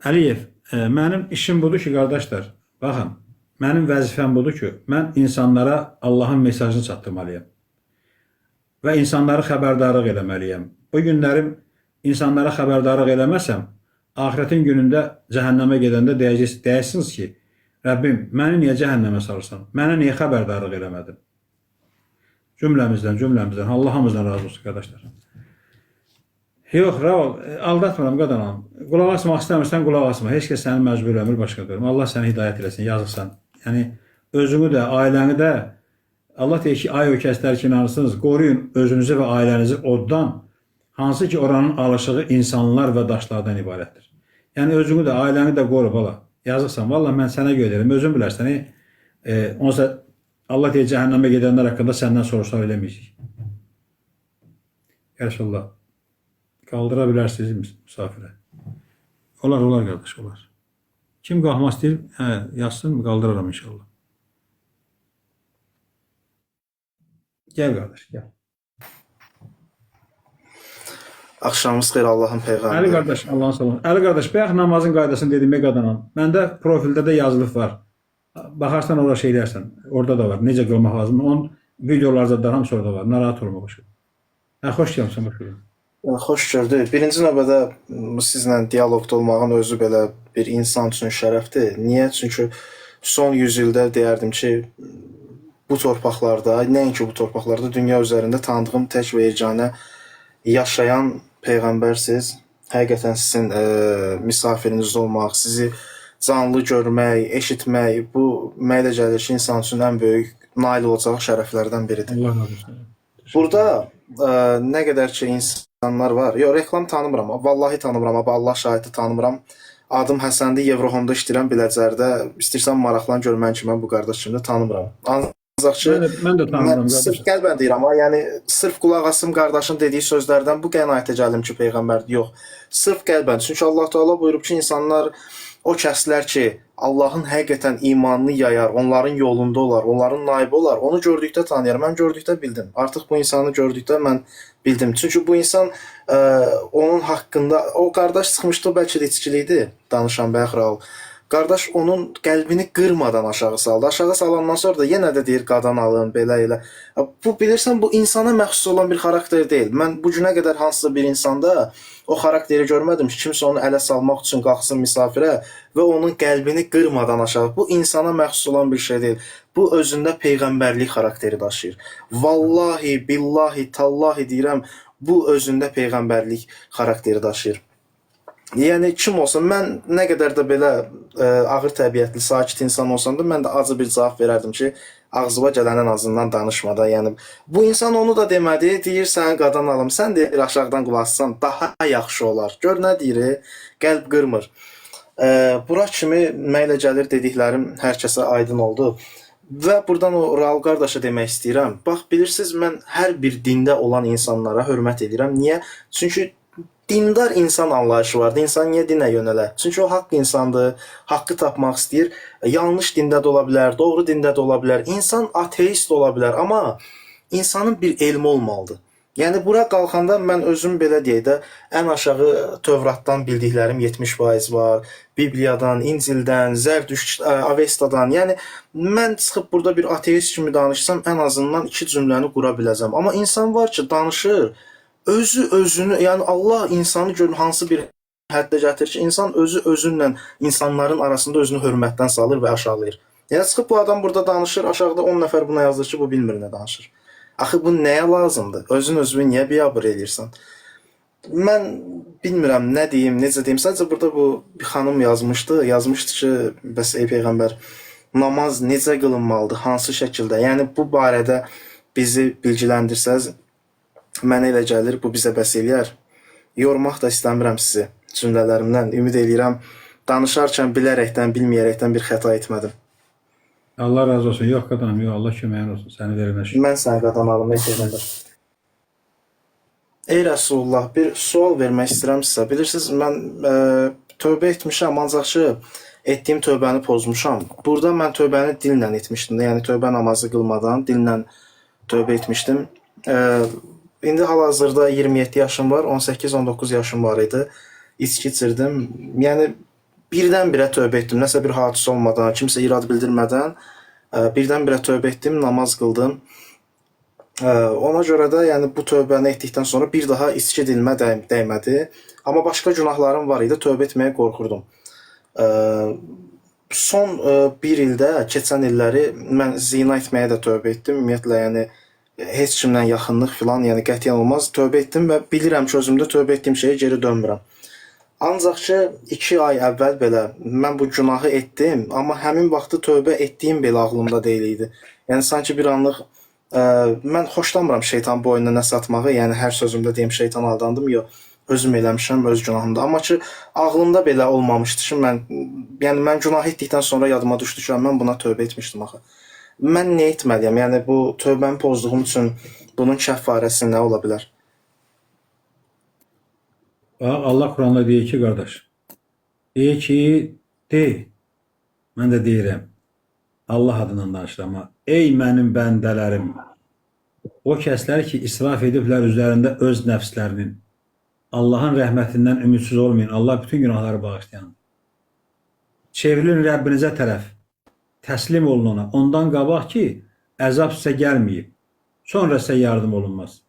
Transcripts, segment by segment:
Əliyev, mənim işim budur ki, qardaşlar, baxın, mənim vəzifəm budur ki, mən insanlara Allahın mesajını çatdırmalıyam və insanları xəbərdarlıq eləməliyəm. Bu günlərim insanlara xəbərdarlıq eləməsəm, axirətin günündə cəhənnəmə gedəndə deyəsiniz ki, Rəbbim, məni niyə cəhənnəmə salırsan? Mənə niyə xəbərdarlıq eləmədin? Cümləmizdən, Allah hamımızdan razı olsun, qardaşlar. Yox, Raul, aldatmıram qadanam. Qulaq asmaq istəmirsən, qulaq asma. Heç kəs səni məcbur eləmir, başqa görmür. Allah səni hidayət eləsin, yazıqsan. Yəni, özünü də, ailəni də, Allah deyir ki, ay ökəzlər ki, inanırsınız, qoruyun özünüzü və ailənizi oddan, hansı ki, oranın alışığı insanlar və daşlardan ibarətdir. Yəni, özünü də, ailəni də qoru, bala. Yazıqsan, valla mən sənə göndərim, özün bilərsən. Onsa Allah deyir, cəhənnəmə gedənlər haqqında səndən soruşlar eləməyəcək. Yaşallah. Qaldıra bilərsiniz misafirə. Olar, qardaş, olar. Kim qalmaq istəyir, yazsın, qaldıraram inşallah. Gəl, qardaş, gəl. Axşamınız xeyir Allahın peyğəmbəri. Əli qardaş, Allahın salamı. Əli qardaş, bayaq namazın qaydasını dedim, qadanam. Məndə profildə də yazılıb var. Baxarsan, orada şey deyərsən. Orada da var. Necə qılmaq lazım. Onun videolarda da hamısı orada var. Narahat olma başa. Xoş gəlmişsən başa. Xoş gördük. Birinci növbədə sizlə dialoqda olmağın özü belə bir insan üçün şərəfdir. Niyə? Çünki son 100 ildə deyərdim ki, bu torpaqlarda, nəinki bu torpaqlarda, dünya üzərində tanıdığım tək və yeganə yaşayan peyğəmbərsiz. Həqiqətən sizin misafirinizdə olmaq, sizi canlı görmək, eşitmək, bu mənə elə gəlir ki, insan üçün ən böyük nail olacaq şərəflərdən biridir. Allah razı olsun. Burada nə qədər ki insanlar var. Yox, reklam tanımıram. Vallahi tanımıram. Allah şahidi tanımıram. Adım Həsəndir. Eurohomda işləyirəm Biləcərdə. İstəyirsən maraqlan görmən ki, mən bu qardaş kimi tanımıram. Ancaq ki, mən də tanımıram. Sırf qəlbən deyirəm. Yəni, sırf qulaq asım qardaşın dediyi sözlərdən bu qənaətə gəlim ki, Peyğəmbərdir. Yox. Sırf qəlbən. Çünki Allah Teala buyurub ki, insanlar o kəslər ki, Allahın həqiqətən imanını yayar, onların yolunda olar, onların naibi olar, onu gördükdə tanıyar. Mən gördükdə bildim. Artıq bu insanı gördükdə mən bildim. Çünki bu insan onun haqqında, o qardaş çıxmışdı, bəlkə də içkili idi, danışan Bəxral. Qardaş onun qəlbini qırmadan aşağı saldı. Aşağı salandan sonra da yenə də deyir, qadan alın, belə elə. Bu, bilirsən, bu insana məxsus olan bir xarakter deyil. Mən bu günə qədər hansısa bir insanda o xarakteri görmədim ki, kimsə onu ələ salmaq üçün qalxsın misafirə və onun qəlbini qırmadan aşağı. Bu insana məxsus olan bir şey deyil. Bu özündə peyğəmbərlik xarakteri daşıyır. Vallahi, billahi, tallahi deyirəm, bu özündə peyğəmbərlik xarakteri daşıyır. Yəni, kim olsun, mən nə qədər də belə ağır təbiətli, sakit insan olsam da, mən də acı bir cavab verərdim ki, ağzıma gələn ən azından danışmada. Yəni, bu insan onu da demədi, deyir, sən qadan alım, sən deyir, aşağıdan qulaqsan, daha yaxşı olar. Gör nə deyir, qəlb qırmır. Bura kimi mənə elə gəlir, dediklərim hər kəsə aydın oldu. Və buradan o Raul qardaşa demək istəyirəm. Bax, bilirsiniz, mən hər bir dində olan insanlara hörmət edirəm. Niyə? Çünki dindar insan anlayışı vardı. İnsan niyə dinə yönələ? Çünki o haqq insandır, haqqı tapmaq istəyir. Yanlış dində də ola bilər, doğru dində də ola bilər. İnsan ateist ola bilər, amma insanın bir elmi olmalıdır. Yəni, bura qalxanda mən özüm belə deyək də, ən aşağı Tövratdan bildiklərim 70% var, Bibliyadan, İncildən, Zərdüşt, Avestadan. Yəni, mən çıxıb burada bir ateist kimi danışsam, ən azından 2 cümləni qura biləcəm. Amma insan var ki, danışır, özünü, yəni Allah insanı görün hansı bir həddə gətirir ki, insan özünlə insanların arasında özünü hörmətdən salır və aşağılayır. Yəni, çıxıb bu adam burada danışır, aşağıda 10 nəfər buna yazır ki, bu bilmir nə danışır. Axı, bu nəyə lazımdır? Özünü niyə biabır eləyirsən? Mən bilmirəm, nə deyim, necə deyim. Sadəcə burada bu bir xanım yazmışdı ki, bəs ey Peyğəmbər, namaz necə qılınmalıdır, hansı şəkildə? Yəni, bu barədə bizi bilgiləndirsəz, mənə elə gəlir, bu bizə bəs eləyər. Yormaq da istəmirəm sizi cümlələrimdən. Ümid eləyirəm, danışarkən bilərəkdən, bilməyərəkdən bir xəta etmədim. Allah razı olsun. Yox, qadanım, yox. Allah köməyin olsun. Səni verilməş. Mən səni qadan alım, ey Peyğəmbər. Ey Rəsulullah, bir sual vermək istəyirəm sizə. Bilirsiniz, mən tövbə etmişəm, ancaq ki, etdiyim tövbəni pozmuşam. Burada mən tövbəni dillə etmişdim. Yəni, tövbə namazı qılmadan dillə tövbə etmişdim. İndi hal-hazırda 27 yaşım var, 18-19 yaşım var idi. İçki içirdim. Yəni, birdən-birə tövbə etdim. Nəsə bir hadisə olmadan, kimsə irad bildirmədən birdən-birə tövbə etdim, namaz qıldım. Ona görə də yəni bu tövbəni etdikdən sonra bir daha içki dilimə dəymədi. Amma başqa günahlarım var idi, tövbə etməyə qorxurdum. Son bir ildə, keçən illəri mən zina etməyə də tövbə etdim. Ümumiyyətlə, yəni heç kimlə yaxınlıq filan, yəni qətiyyən olmaz. Tövbə etdim və bilirəm ki, özümdə tövbə etdiyim şeyə geri dönmürəm. Ancaq ki, 2 ay əvvəl belə mən bu günahı etdim, amma həmin vaxtı tövbə etdiyim belə ağlımda deyil idi. Yəni sanki bir anlıq mən xoşlamıram şeytan boynuna nəsə atmağı, yəni hər sözümdə deyim şeytan aldandım, yox, özüm eləmişəm, öz günahımda. Amma ki, ağlımda belə olmamışdı ki, mən günah etdikdən sonra yadıma düşdü ki, mən buna tövbə etmişdim axı. Mən nə etməliyəm? Yəni bu tövbəmi pozduğum üçün bunun kəffarəsi nə ola bilər? Allah Quranda deyir ki, qardaş, deyir ki, mən də deyirəm, Allah adından danışıram, ey mənim bəndələrim, o kəslər ki, israf ediblər üzərində öz nəfslərinin, Allahın rəhmətindən ümidsiz olmayın, Allah bütün günahları bağışlayandır. Çevrilin Rəbbinizə tərəf, təslim olun ona, ondan qabaq ki, əzab sizə gəlməyib, sonra sizə yardım olunmaz.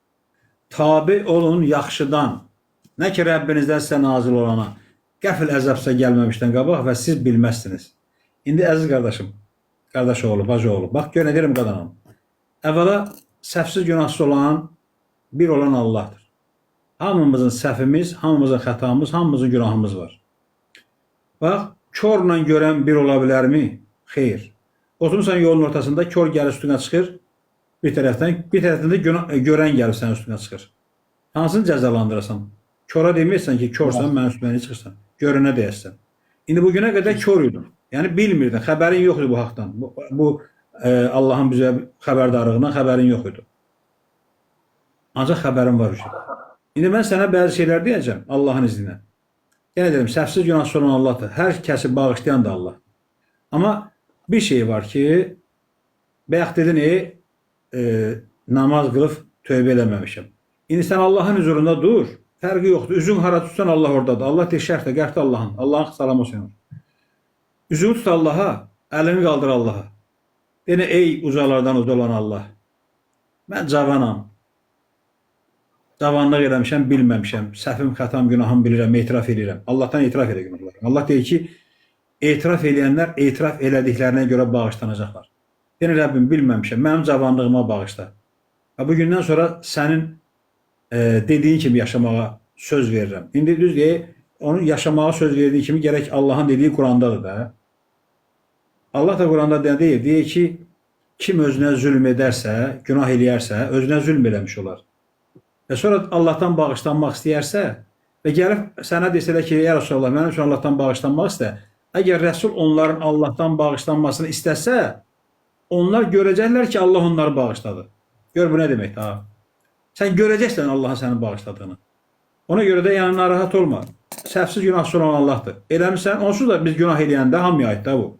Tabi olun yaxşıdan, nə ki Rəbbinizdən sizə nazil olana, qəfil əzab sizə gəlməmişdən qabaq və siz bilməzsiniz. İndi əziz qardaşım, qardaş oğlu, bacı oğlu, bax gör nə deyirəm qadanam. Əvvəla səhvsiz günahsız olan, bir olan Allahdır. Hamımızın səhvimiz, hamımızın xətamız, hamımızın günahımız var. Bax, körlə görən bir ola bilərmi? Xeyr. Oturursan yolun ortasında, kör gəlir üstünə çıxır, bir tərəfdən də görən gəlib sənin üstünə çıxır. Hansını cəzalandırırsan? Köra deməyirsən ki, körsən, mənim üstümə çıxırsan. Görənə deyəsən. İndi bugünə qədər kör idin. Yəni bilmirdin, xəbərin yox idi bu haqdan. Bu Allahın bizə xəbərdarlığından xəbərin yox idi. Ancaq xəbərin var üçün. İndi mən sənə bəzi şeylər deyəcəm Allahın izni ilə. Yenə deyirəm, səhvsiz günahsız olan Allahdır. Hər kəsi bağışlayan da Allah. Amma bir şey var ki, bayaq dedin, namaz qılıb tövbə eləməmişəm. İndi sən Allahın huzurunda dur. Fərqi yoxdur. Üzün hara tutsan Allah oradadır. Allah deyir şərtdə, qərtdə Allahın. Allahın salamı olsun. Üzünü tut Allaha, əlini qaldır Allaha. Deyən, ey ucalardan uca olan Allah. Mən cavanam. Cavanlıq eləmişəm, bilməmişəm. Səhvim, xətam, günahım bilirəm, etiraf edirəm. Allahdan etiraf edə günahlarım. Allah deyir ki, etiraf eləyənlər etiraf elədiklərinə görə bağışlanacaqlar. Deyən, Rəbbim bilməmişəm, mənim cavanlığıma bağışla. Və bugündən sonra sənin dediğin kimi yaşamağa söz verirəm. İndi düz deyək, onun yaşamağa söz verdiği kimi gərək Allahın dediği Qurandadır da. Allah da Quranda deyir ki, kim özünə zülm edərsə, günah eləyərsə, özünə zülm eləmiş olar. Və sonra Allahdan bağışlanmaq istəyərsə və gəlib sənə desələr ki, ya Resulallah, mənim üçün Allahdan bağışlanmaq istə. Əgər Rəsul onların Allahdan bağışlanmasını istəsə, onlar görəcəklər ki, Allah onları bağışladı. Gör bu nə deməkdir ha? Sən görəcəksən Allahın səni bağışladığını. Ona görə də yəni narahat olma. Səhvsiz günahsız olan Allahdır. Eləmirsən, onsuz da biz günah eləyəndə hamıya aid da bu.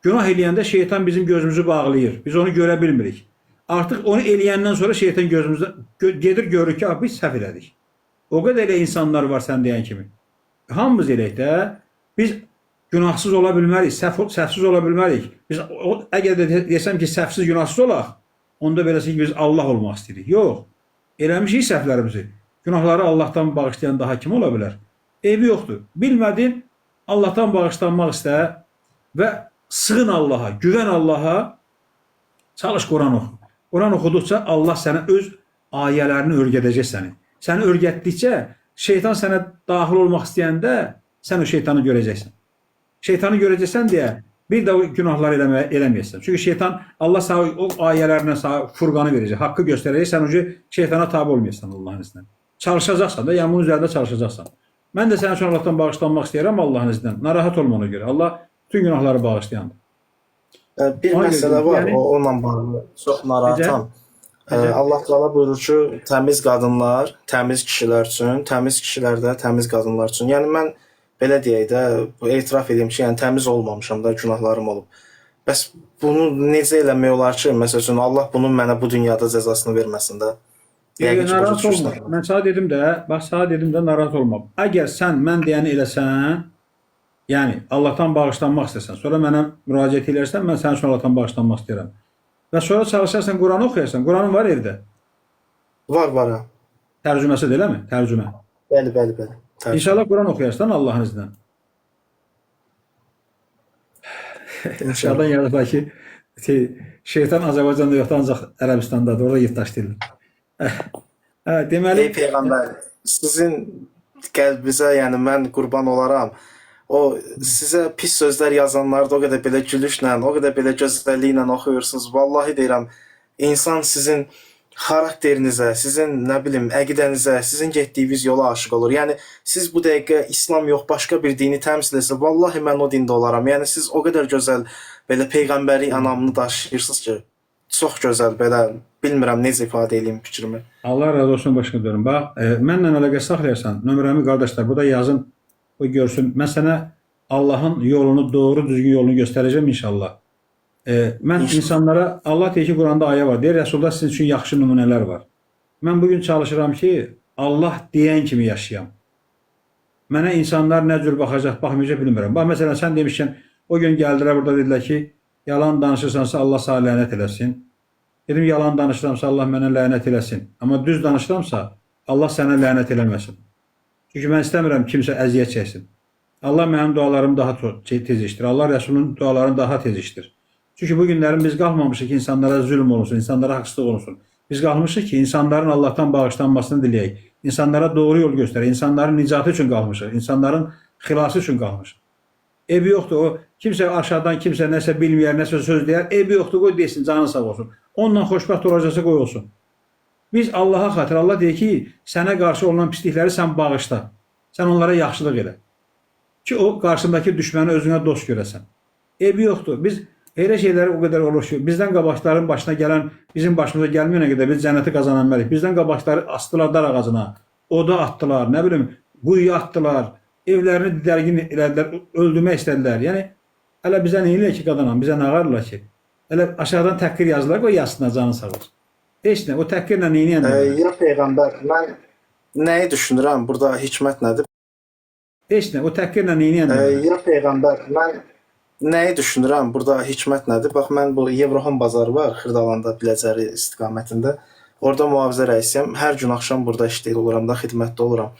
Günah eləyəndə şeytan bizim gözümüzü bağlayır. Biz onu görə bilmirik. Artıq onu eləyəndən sonra şeytan gözümüzdə gedir görür ki, biz səhv elədik. O qədər elə insanlar var sən deyən kimi. Hamımız eləyik də. Biz günahsız ola bilmərik, səhvsiz ola bilmərik. Biz əgər də desəm ki, səhvsiz günahsız olaq, onda beləsi ki, biz Allah olmaq istəyirik. Yox. Eləmişik səhvlərimizi. Günahları Allahdan bağışlayan daha kim ola bilər? Eybi yoxdur. Bilmədin, Allahdan bağışlanmaq istə və sığın Allaha, güvən Allaha, çalış Quran oxu. Quran oxuduqca Allah sənə öz ayələrini örgədəcək səni. Səni örgətdikcə şeytan sənə daxil olmaq istəyəndə sən o şeytanı görəcəksən. Şeytanı görəcəksən deyə bir də o günahları eləməyəsən. Çünki şeytan, Allah sənə o ayələrlə sənə Furqanı verəcək, haqqı göstərəcək, sən o şeytana tabi olmayasan Allahın iznən. Çalışacaqsan da, yəni bunun üzərində çalışacaqsan. Mən də sənin üçün Allahdan bağışlanmaq istəyirəm Allahın iznən. Narahat olma ona görə. Allah bütün günahları bağışlayandır. Bir məsələ var, onunla bağlı. Çox narahatam. Allah Teala buyurur ki, təmiz qadınlar, təmiz kişilər üçün, təmiz kişilər də təmiz qadınlar üçün. Yəni mən belə deyək də, etiraf edeyim ki, yəni təmiz olmamışam da, günahlarım olub. Bəs bunu necə eləmək olar ki, məsələn, Allah bunun mənə bu dünyada cəzasını verməsin də? Narahat olma. Mən sənə dedim də, bax sənə dedim də narahat olma. Əgər sən mən deyəni eləsən, Yəni Allahdan bağışlanmaq istəsən, sonra mənə müraciət edərsən, mən sənin üçün Allahdan bağışlanmaq istəyirəm. Və sonra çalışarsan Quranı oxuyarsan. Quranın var evdə. Var ha. Tərcüməsi də eləmi? Tərcümə. Bəli. Tərcümə. İnşallah Quran oxuyarsan Allahın izni. İnşallah yaradır ki, şeytan Azərbaycanda yoxdur, ancaq Ərəbistandadır. Orada yurttaş deyil. Deməli, Ey Peyğəmbər, sizin qəlbinizə, yəni mən qurban olaram. O sizə pis sözlər yazanları da o qədər belə gülüşlə, o qədər belə gözəlliklə oxuyursunuz. Vallahi deyirəm, insan sizin xarakterinizə, sizin nə bilim, əqidənizə, sizin getdiyiniz yola aşiq olur. Yəni siz bu dəqiqə İslam yox, başqa bir dini təmsil etsəz, vallahi mən o dində olaram. Yəni siz o qədər gözəl belə peyğəmbəri anamını daşıyırsınız ki, çox gözəl belə bilmirəm necə ifadə edeyim fikrimi. Allah razı olsun başqa deyirəm. Bax, mənlə əlaqə saxlayarsan, nömrəmi qardaşlar, burada yazın, o görsün. Mən sənə Allahın yolunu, doğru düzgün yolunu göstərəcəm inşallah. Mən insanlara, Allah deyir ki, Quranda ayə var, deyir, Rəsulda sizin üçün yaxşı nümunələr var. Mən bugün çalışıram ki, Allah deyən kimi yaşayam. Mənə insanlar nə cür baxacaq, baxmayacaq bilmirəm. Bax, məsələn, sən demişkən, o gün gəldilər burada dedilər ki, yalan danışırsansa Allah sənə lənət eləsin. Dedim, yalan danışıramsa Allah mənə lənət eləsin. Amma düz danışıramsa Allah sənə lənət eləməsin. Çünki mən istəmirəm kimsə əziyyət çəksin. Allah mənim dualarımı daha tez işdir. Allah Rəsulun dualarını daha tez işdir. Çünki bu günlərin biz qalmamışıq ki, insanlara zülm olunsun, insanlara haqsızlıq olunsun. Biz qalmışıq ki, insanların Allahdan bağışlanmasını diləyək. İnsanlara doğru yol göstərək. İnsanların nicatı üçün qalmışıq. İnsanların xilası üçün qalmışıq. Ebi yoxdur, o kimsə aşağıdan kimsə nəsə bilməyər, nəsə söz deyər. Ebi yoxdur, qoy desin, canı sağ olsun. Onunla xoşbəxt olacaqsa qoy olsun. Biz Allaha xatir, Allah deyir ki, sənə qarşı olunan pislikləri sən bağışla. Sən onlara yaxşılıq elə. Ki o qarşındakı düşməni özünə dost görəsən. Ebi yoxdur. Biz elə şeylər o qədər olur ki, bizdən qabaqların başına gələn, bizim başımıza gəlməyənə qədər biz cənnəti qazana bilmərik. Bizdən qabaqları astılar dar ağacına, oda atdılar, nə bilim, quyuya atdılar, evlərini didərgin elədilər, öldürmək istədilər. Yəni, hələ bizə nə eləyək ki, qadınam, bizə nə ağarırlar ki? Hələ aşağıdan təhqir yazdılar, qoy yazsınlar, canı sağ olsun. Heç nə, o təhqirlə nə eləyəndir? Ya Peyğəmbər, mən nəyi düşünürəm, burada hikmət nədir? Heç nə, o təhqirlə nə eləyəndir? Ya Peyğəmbər, mən nəyi düşünürəm, burada hikmət nədir? Bax, mən bu Yevrohon bazarı var, Xırdalanda, Biləcəri istiqamətində. Orada mühafizə rəisiyəm. Hər gün axşam burada işləyir oluram da, xidmətdə oluram.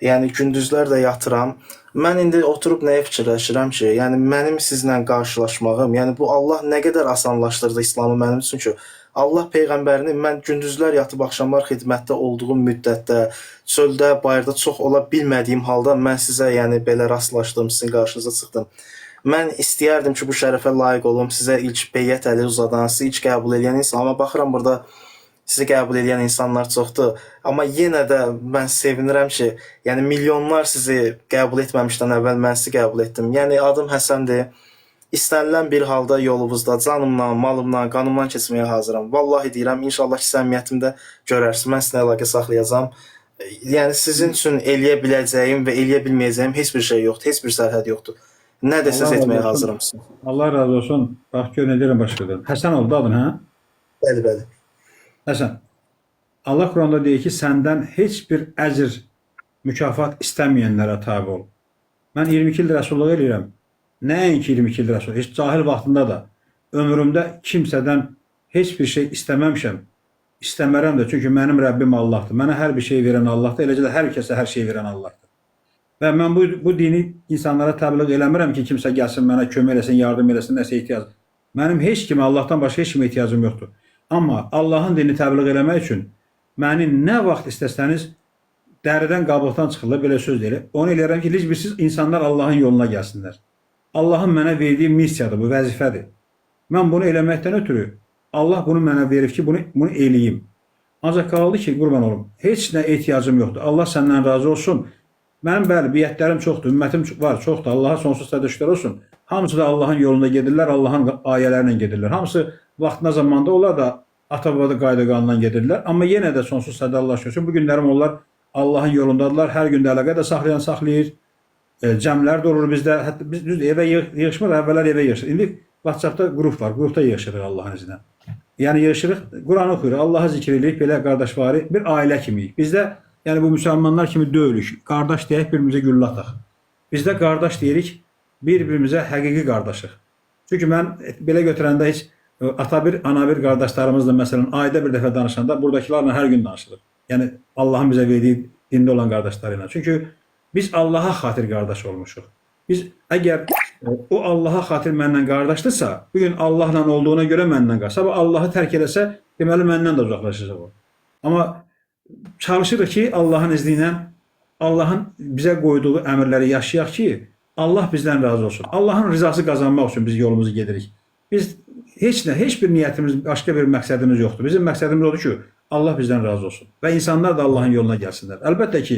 Yəni, gündüzlər də yatıram. Mən indi oturub nəyə fikirləşirəm ki, yəni mənim sizlə qarşılaşmağım, yəni bu Allah nə qədər asanlaşdırdı İslamı mənim üçün ki, Allah Peyğəmbərini mən gündüzlər yatıb axşamlar xidmətdə olduğum müddətdə, çöldə, bayırda çox ola bilmədiyim halda mən sizə yəni belə rastlaşdım, sizin qarşınıza çıxdım. Mən istəyərdim ki, bu şərəfə layiq olum, sizə ilk beyyət əli uzadan, sizi ilk qəbul edən insan, amma baxıram burada sizi qəbul edən insanlar çoxdur. Amma yenə də mən sevinirəm ki, yəni milyonlar sizi qəbul etməmişdən əvvəl mən sizi qəbul etdim. Yəni adım Həsəndir. İstənilən bir halda yolunuzda canımla, malımla, qanımla keçməyə hazıram. Vallahi deyirəm, inşallah ki, səmimiyyətimdə görərsiniz. Mən sizinlə əlaqə saxlayacağam. Yəni sizin üçün eləyə biləcəyim və eləyə bilməyəcəyim heç bir şey yoxdur, heç bir sərhəd yoxdur. Nə desəz etməyə hazırım. Allah razı olsun. Bax, gör nə deyirəm başqadır. Həsən oldu adın, hə? Bəli. Həsən, Allah Quranda deyir ki, səndən heç bir əcr, mükafat istəməyənlərə tabi ol. Mən 22 il rəsulluq eləyirəm. Nəinki 22 il rəsul, heç cahil vaxtında da ömrümdə kimsədən heç bir şey istəməmişəm. İstəmərəm də, çünki mənim Rəbbim Allahdır. Mənə hər bir şey verən Allahdır, eləcə də hər kəsə hər şey verən Allahdır. Və mən bu dini insanlara təbliğ eləmirəm ki, kimsə gəlsin mənə kömək eləsin, yardım eləsin, nəsə ehtiyac. Mənim heç kimə, Allahdan başqa heç kimə ehtiyacım yoxdur. Amma Allahın dinini təbliğ eləmək üçün məni nə vaxt istəsəniz dəridən qabıqdan çıxırlar, belə söz deyil. Onu eləyərəm ki, siz insanlar Allahın yoluna gəlsinlər. Allahın mənə verdiyi missiyadır, bu vəzifədir. Mən bunu eləməkdən ötürü Allah bunu mənə verib ki, bunu eləyim. Ancaq qaldı ki, qurban olum, heç nə ehtiyacım yoxdur. Allah səndən razı olsun. Mənim bəli, biyyətlərim çoxdur, ümmətim var, çoxdur. Allaha sonsuz sədəşlər olsun. Hamısı da Allahın yolunda gedirlər, Allahın ayələrlə gedirlər. Hamısı vaxtına zamanda onlar da ata-baba qayda qanundan gedirlər. Amma yenə də sonsuz sədəşlər olsun. Bu günlərim onlar Allahın yolundadılar. Hər gün də əlaqə də saxlayır. Cəmlər də olur bizdə. Hətta biz düz evə yığışmır, əvvəllər evə yığışır. İndi WhatsApp-da qrup var. Qrupda yığışırıq Allahın izinə. Yəni yığışırıq, Quran oxuyuruq, Allahı zikr edirik, belə qardaşvari bir ailə kimiyik. Bizdə yəni bu müsəlmanlar kimi deyilik. Qardaş deyək, birimizə güllə ataq. Bizdə qardaş deyirik, bir-birimizə həqiqi qardaşıq. Çünki mən belə götürəndə heç ata bir, ana bir qardaşlarımızla məsələn ayda bir dəfə danışanda buradakilarla hər gün danışırıq. Yəni Allahın bizə verdiyi dində olan qardaşlarıyla. Çünki biz Allaha xatir qardaş olmuşuq. Biz əgər o Allaha xatir mənlə qardaşdırsa, bu gün Allahla olduğuna görə məndən qardaş. Sabah Allahı tərk eləsə, deməli məndən də uzaqlaşacaq o. Amma çalışırıq ki, Allahın izni ilə Allahın bizə qoyduğu əmrləri yaşayaq ki, Allah bizdən razı olsun. Allahın rızası qazanmaq üçün biz yolumuzu gedirik. Biz heç bir niyyətimiz, başqa bir məqsədimiz yoxdur. Bizim məqsədimiz odur ki, Allah bizdən razı olsun və insanlar da Allahın yoluna gəlsinlər. Əlbəttə ki,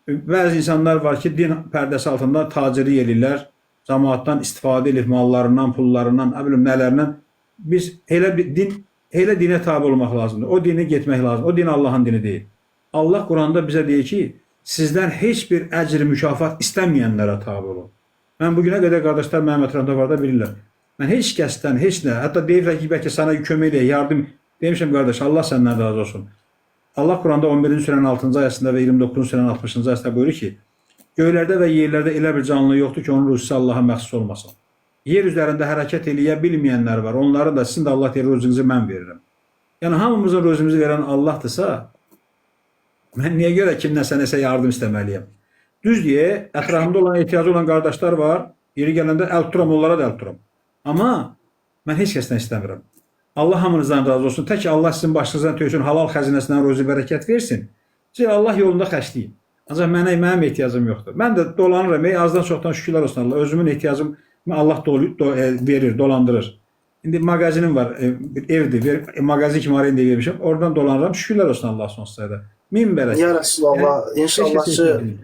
bəzi insanlar var ki, din pərdəsi altında tacirlik edirlər, cəmaatdan istifadə edib mallarından, pullarından, nələrindən. Biz elə dinə tabe olmaq lazımdır. O dinə getmək lazımdır. O din Allahın dini deyil. Allah Quranda bizə deyir ki, sizdən heç bir əcr mükafat istəməyənlərə tabe olun. Mən bugünə qədər qardaşlar mənim ətrafımda var da bilirlər. Mən heç kəsdən, heç nə, hətta deyirlər ki, bəlkə sana kömək eləyək, yardım demişəm qardaş, Allah səndən razı olsun. Allah Quranda 11-ci surənin 6-cı ayəsində və 29-cu surənin 60-cı ayəsində buyurur ki, göylərdə və yerlərdə elə bir canlı yoxdur ki, onun ruzisi Allaha məxsus olmasın. Yer üzərində hərəkət eləyə bilməyənlər var. Onları da sizin də Allah deyir, ruzinizi mən verirəm. Yəni hamımızın ruzimizi verən Allahdırsa, mən niyə görə kimdən nəsə yardım istəməliyəm? Düz deyə, ətrafımda olan, ehtiyacı olan qardaşlar var. Yeri gələndə əl tuturam, onlara da əl tuturam. Amma mən heç kəsdən istəmirəm. Allah hamınızdan razı olsun. Tək Allah sizin başınızdan töysün, halal xəzinəsindən ruzi bərəkət versin. Siz Allah yolunda xərcləyin. Ancaq mənim ehtiyacım yoxdur. Mən də dolanıram, azdan çoxdan şükürlər olsun Allah. Özümün ehtiyacım Allah verir, dolandırır. İndi mağazinim var, evdir, mağazin kimi arayın deyə vermişəm. Oradan dolanıram, şükürlər olsun Allah sonsuzda. Min bərəkət. Ya Rəsulullah, inşallah ki,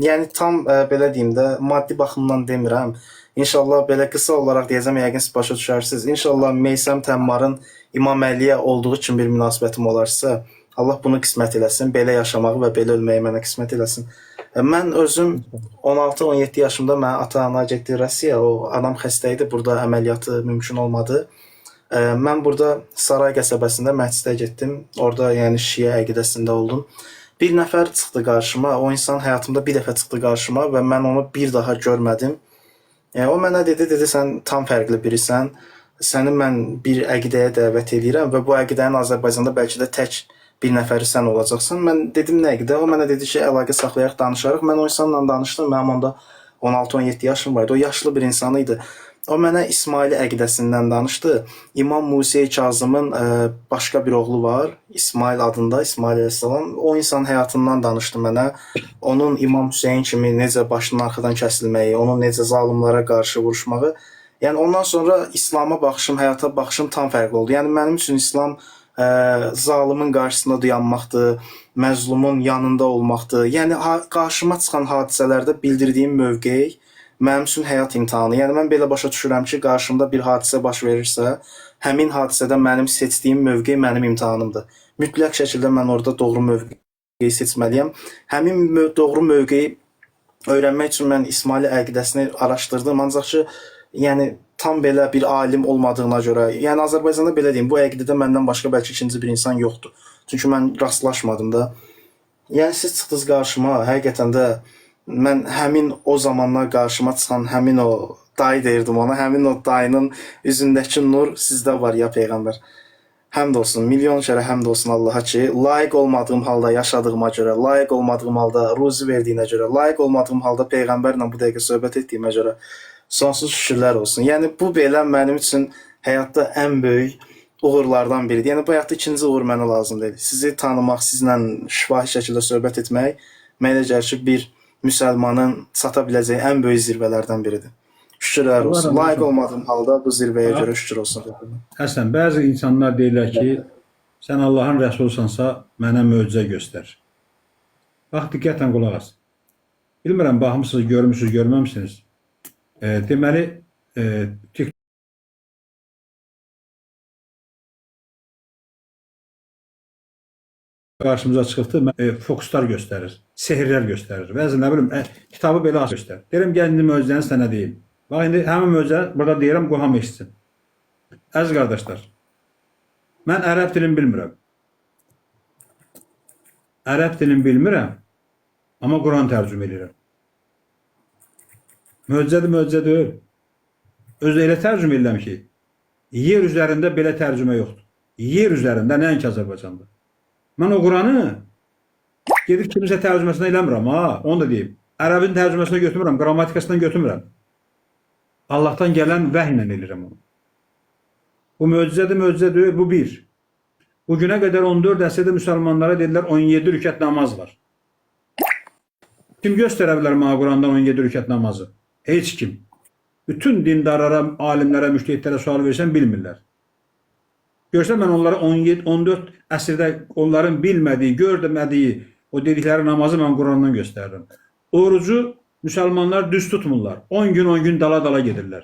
yəni tam belə deyim də, maddi baxımdan demirəm. İnşallah belə qısa olaraq deyəcəm, yəqin siz başa düşərsiniz. İnşallah Meysəm Təmmarın İmam Əliyə olduğu üçün bir münasibətim olarsa, Allah bunu qismət eləsin, belə yaşamağı və belə ölməyi mənə qismət eləsin. Mən özüm 16-17 yaşımda mən ata-ana getdi Rusiya, o anam xəstə idi, burada əməliyyatı mümkün olmadı. Mən burada Saray qəsəbəsində məscidə getdim, orada yəni Şiə əqidəsində oldum. Bir nəfər çıxdı qarşıma, o insan həyatımda bir dəfə çıxdı qarşıma və mən onu bir daha görmədim. O mənə dedi, sən tam fərqli birisən, səni mən bir əqidəyə dəvət edirəm və bu əqidənin Azərbaycanda bəlkə də tək bir nəfəri sən olacaqsan. Mən dedim nə əqidə, o mənə dedi ki, əlaqə saxlayaraq danışarıq. Mən o insanla danışdım, mənim onda 16-17 yaşım vardı, o yaşlı bir insan idi. O mənə İsmaili əqidəsindən danışdı. İmam Musa Kazımın başqa bir oğlu var, İsmail adında, İsmail əleyhissalam. O insan həyatından danışdı mənə. Onun İmam Hüseyin kimi necə başının arxadan kəsilməyi, onun necə zalimlara qarşı vuruşmağı. Yəni ondan sonra İslama baxışım, həyata baxışım tam fərqli oldu. Yəni mənim üçün İslam zalimin qarşısında dayanmaqdır, məzlumun yanında olmaqdır. Yəni qarşıma çıxan hadisələrdə bildirdiyim mövqe mənim üçün həyat imtahanı. Yəni mən belə başa düşürəm ki, qarşımda bir hadisə baş verirsə, həmin hadisədə mənim seçdiyim mövqe mənim imtahanımdır. Mütləq şəkildə mən orada doğru mövqeyi seçməliyəm. Həmin doğru mövqeyi öyrənmək üçün mən İsmaili əqidəsini araşdırdım. Ancaq ki, yəni tam belə bir alim olmadığına görə, yəni Azərbaycanda belə deyim, bu əqidədə məndən başqa bəlkə ikinci bir insan yoxdur. Çünki mən rastlaşmadım da. Yəni siz çıxdınız qarşıma, həqiqətən də mən həmin o zamanlar qarşıma çıxan həmin o dayı deyirdim ona, həmin o dayının üzündəki nur sizdə var ya Peyğəmbər. Həmd olsun, milyon kərə həmd olsun Allaha ki, layiq olmadığım halda yaşadığıma görə, layiq olmadığım halda ruzi verdiyinə görə, layiq olmadığım halda Peyğəmbərlə bu dəqiqə söhbət etdiyimə görə sonsuz şükürlər olsun. Yəni bu belə mənim üçün həyatda ən böyük uğurlardan biridir. Yəni bu həyatda ikinci uğur mənə lazım deyil. Sizi tanımaq, sizlə şifahi şəkildə söhbət etmək mənə elə gəlir ki, bir müsəlmanın çata biləcəyi ən böyük zirvələrdən biridir. Şükürlər olsun. Layiq olmadığım halda bu zirvəyə görə şükür olsun. Həsən, bəzi insanlar deyirlər ki, sən Allahın rəsulsansa mənə möcüzə göstər. Bax, diqqətlə qulaq as. Bilmirəm, baxmısınız, görmüsünüz, görməmişsiniz. Deməli, qarşımıza çıxıbdır, fokuslar göstərir, sehirlər göstərir. Bəzi nə bilim, kitabı belə göstərir. Deyirəm, gəl indi möcüzəni sənə deyim. Bax, indi həmin möcüzə burada deyirəm, qoham eşitsin. Əziz qardaşlar, mən ərəb dilini bilmirəm. Ərəb dilini bilmirəm, amma Quran tərcümə edirəm. Möcüzədir, möcüzə deyil. Özü elə tərcümə edirəm ki, yer üzərində belə tərcümə yoxdur. Yer üzərində, nəinki Azərbaycanda. Mən o Quranı gedib kimisə tərcüməsindən eləmirəm, ha, onu da deyim. Ərəbin tərcüməsindən götürmürəm, qrammatikasından götürmürəm. Allahdan gələn vəhiylə eləyirəm onu. Bu möcüzədir, möcüzə deyil, bu bir. Bu günə qədər 14 əsrdə müsəlmanlara dedilər 17 rükət namaz var. Kim göstərə bilər mənə Qurandan 17 rükət namazı? Heç kim. Bütün dindarlara, alimlərə, müştəhidlərə sual versən bilmirlər. Görsən mən onlara 14 əsrdə onların bilmədiyi, görmədiyi o dedikləri namazı mən Qurandan göstərdim. Orucu müsəlmanlar düz tutmurlar. 10 gün dala gedirlər.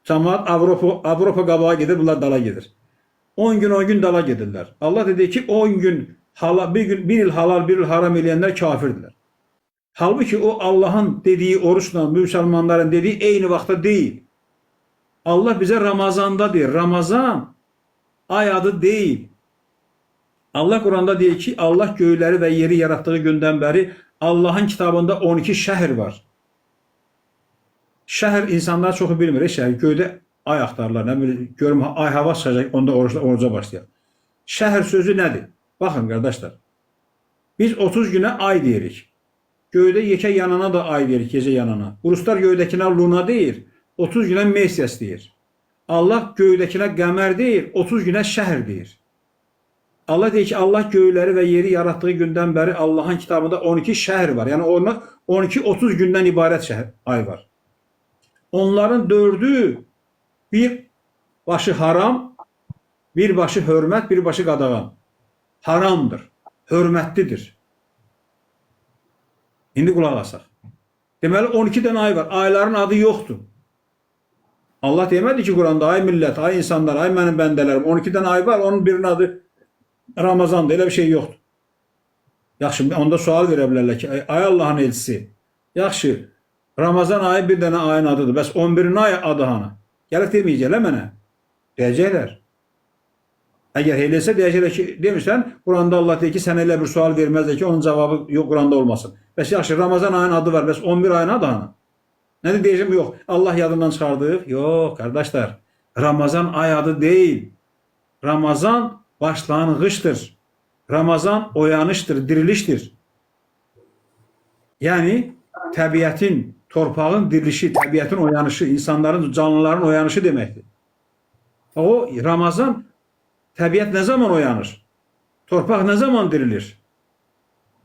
Cəmaət Avropa qabağa gedir, bunlar dala gedir. 10 gün dala gedirlər. Allah dedi ki 10 gün bir il halal, bir il haram eləyənlər kafirdirlər. Halbuki o Allahın dediği oruçla müsəlmanların dediği eyni vaxtda deyil. Allah bizə Ramazanda deyir. Ramazan ay adı deyil. Allah Quranda deyir ki Allah göyləri və yeri yaratdığı gündən bəri Allahın kitabında 12 şəhər var. Şəhər insanlar çoxu bilmir. Şəhər göydə ay axtarırlar. Nə bilir, görüm ay hava çıxacaq, onda oruca başlayaq. Şəhər sözü nədir? Baxın qardaşlar. Biz 30 günə ay deyirik. Göydə yekə yanana da ay deyirik, gecə yanana. Ruslar göydəkinə luna deyir, 30 günə Mesias deyir. Allah göydəkinə qəmər deyir, 30 günə şəhər deyir. Allah deyir ki, Allah göyləri və yeri yaratdığı gündən bəri Allahın kitabında 12 şəhər var. Yəni 12-30 gündən ibarət ay var. Onların 4'ü bir başı haram, bir başı hörmət, bir başı qadağan. Haramdır, hörmətlidir. İndi qulaq asaq. Deməli 12 dənə ay var. Ayların adı yoxdur. Allah demədi ki Quranda ay millət, ay insanlar, ay mənim bəndələrim. 12 dənə ay var, onun birinin adı Ramazandır. Elə bir şey yoxdur. Yaxşı, onda sual verə bilərlər ki, ay Allahın elçisi. Yaxşı, Ramazan ayı bir dənə ayın adıdır. Bəs 11-in ay adı hanı? Gəlib deməyəcəklər mənə. Deyəcəklər. Əgər eləsə deyəcəklər ki, demişsən, Quranda Allah deyir ki, sən elə bir sual verməzlər ki, onun cavabı yox Quranda olmasın. Bəs yaxşı, Ramazan ayın adı var, bəs 11 ayın adı hanı? Nədir deyəcəm? Yox, Allah yadından çıxardıq. Yox, qardaşlar, Ramazan ay adı deyil. Ramazan başlanğıçdır. Ramazan oyanışdır, dirilişdir. Yəni, təbiətin, torpağın dirilişi, təbiətin oyanışı, insanların, canlıların oyanışı deməkdir. O, Ramazan, təbiət nə zaman oyanır? Torpaq nə zaman dirilir?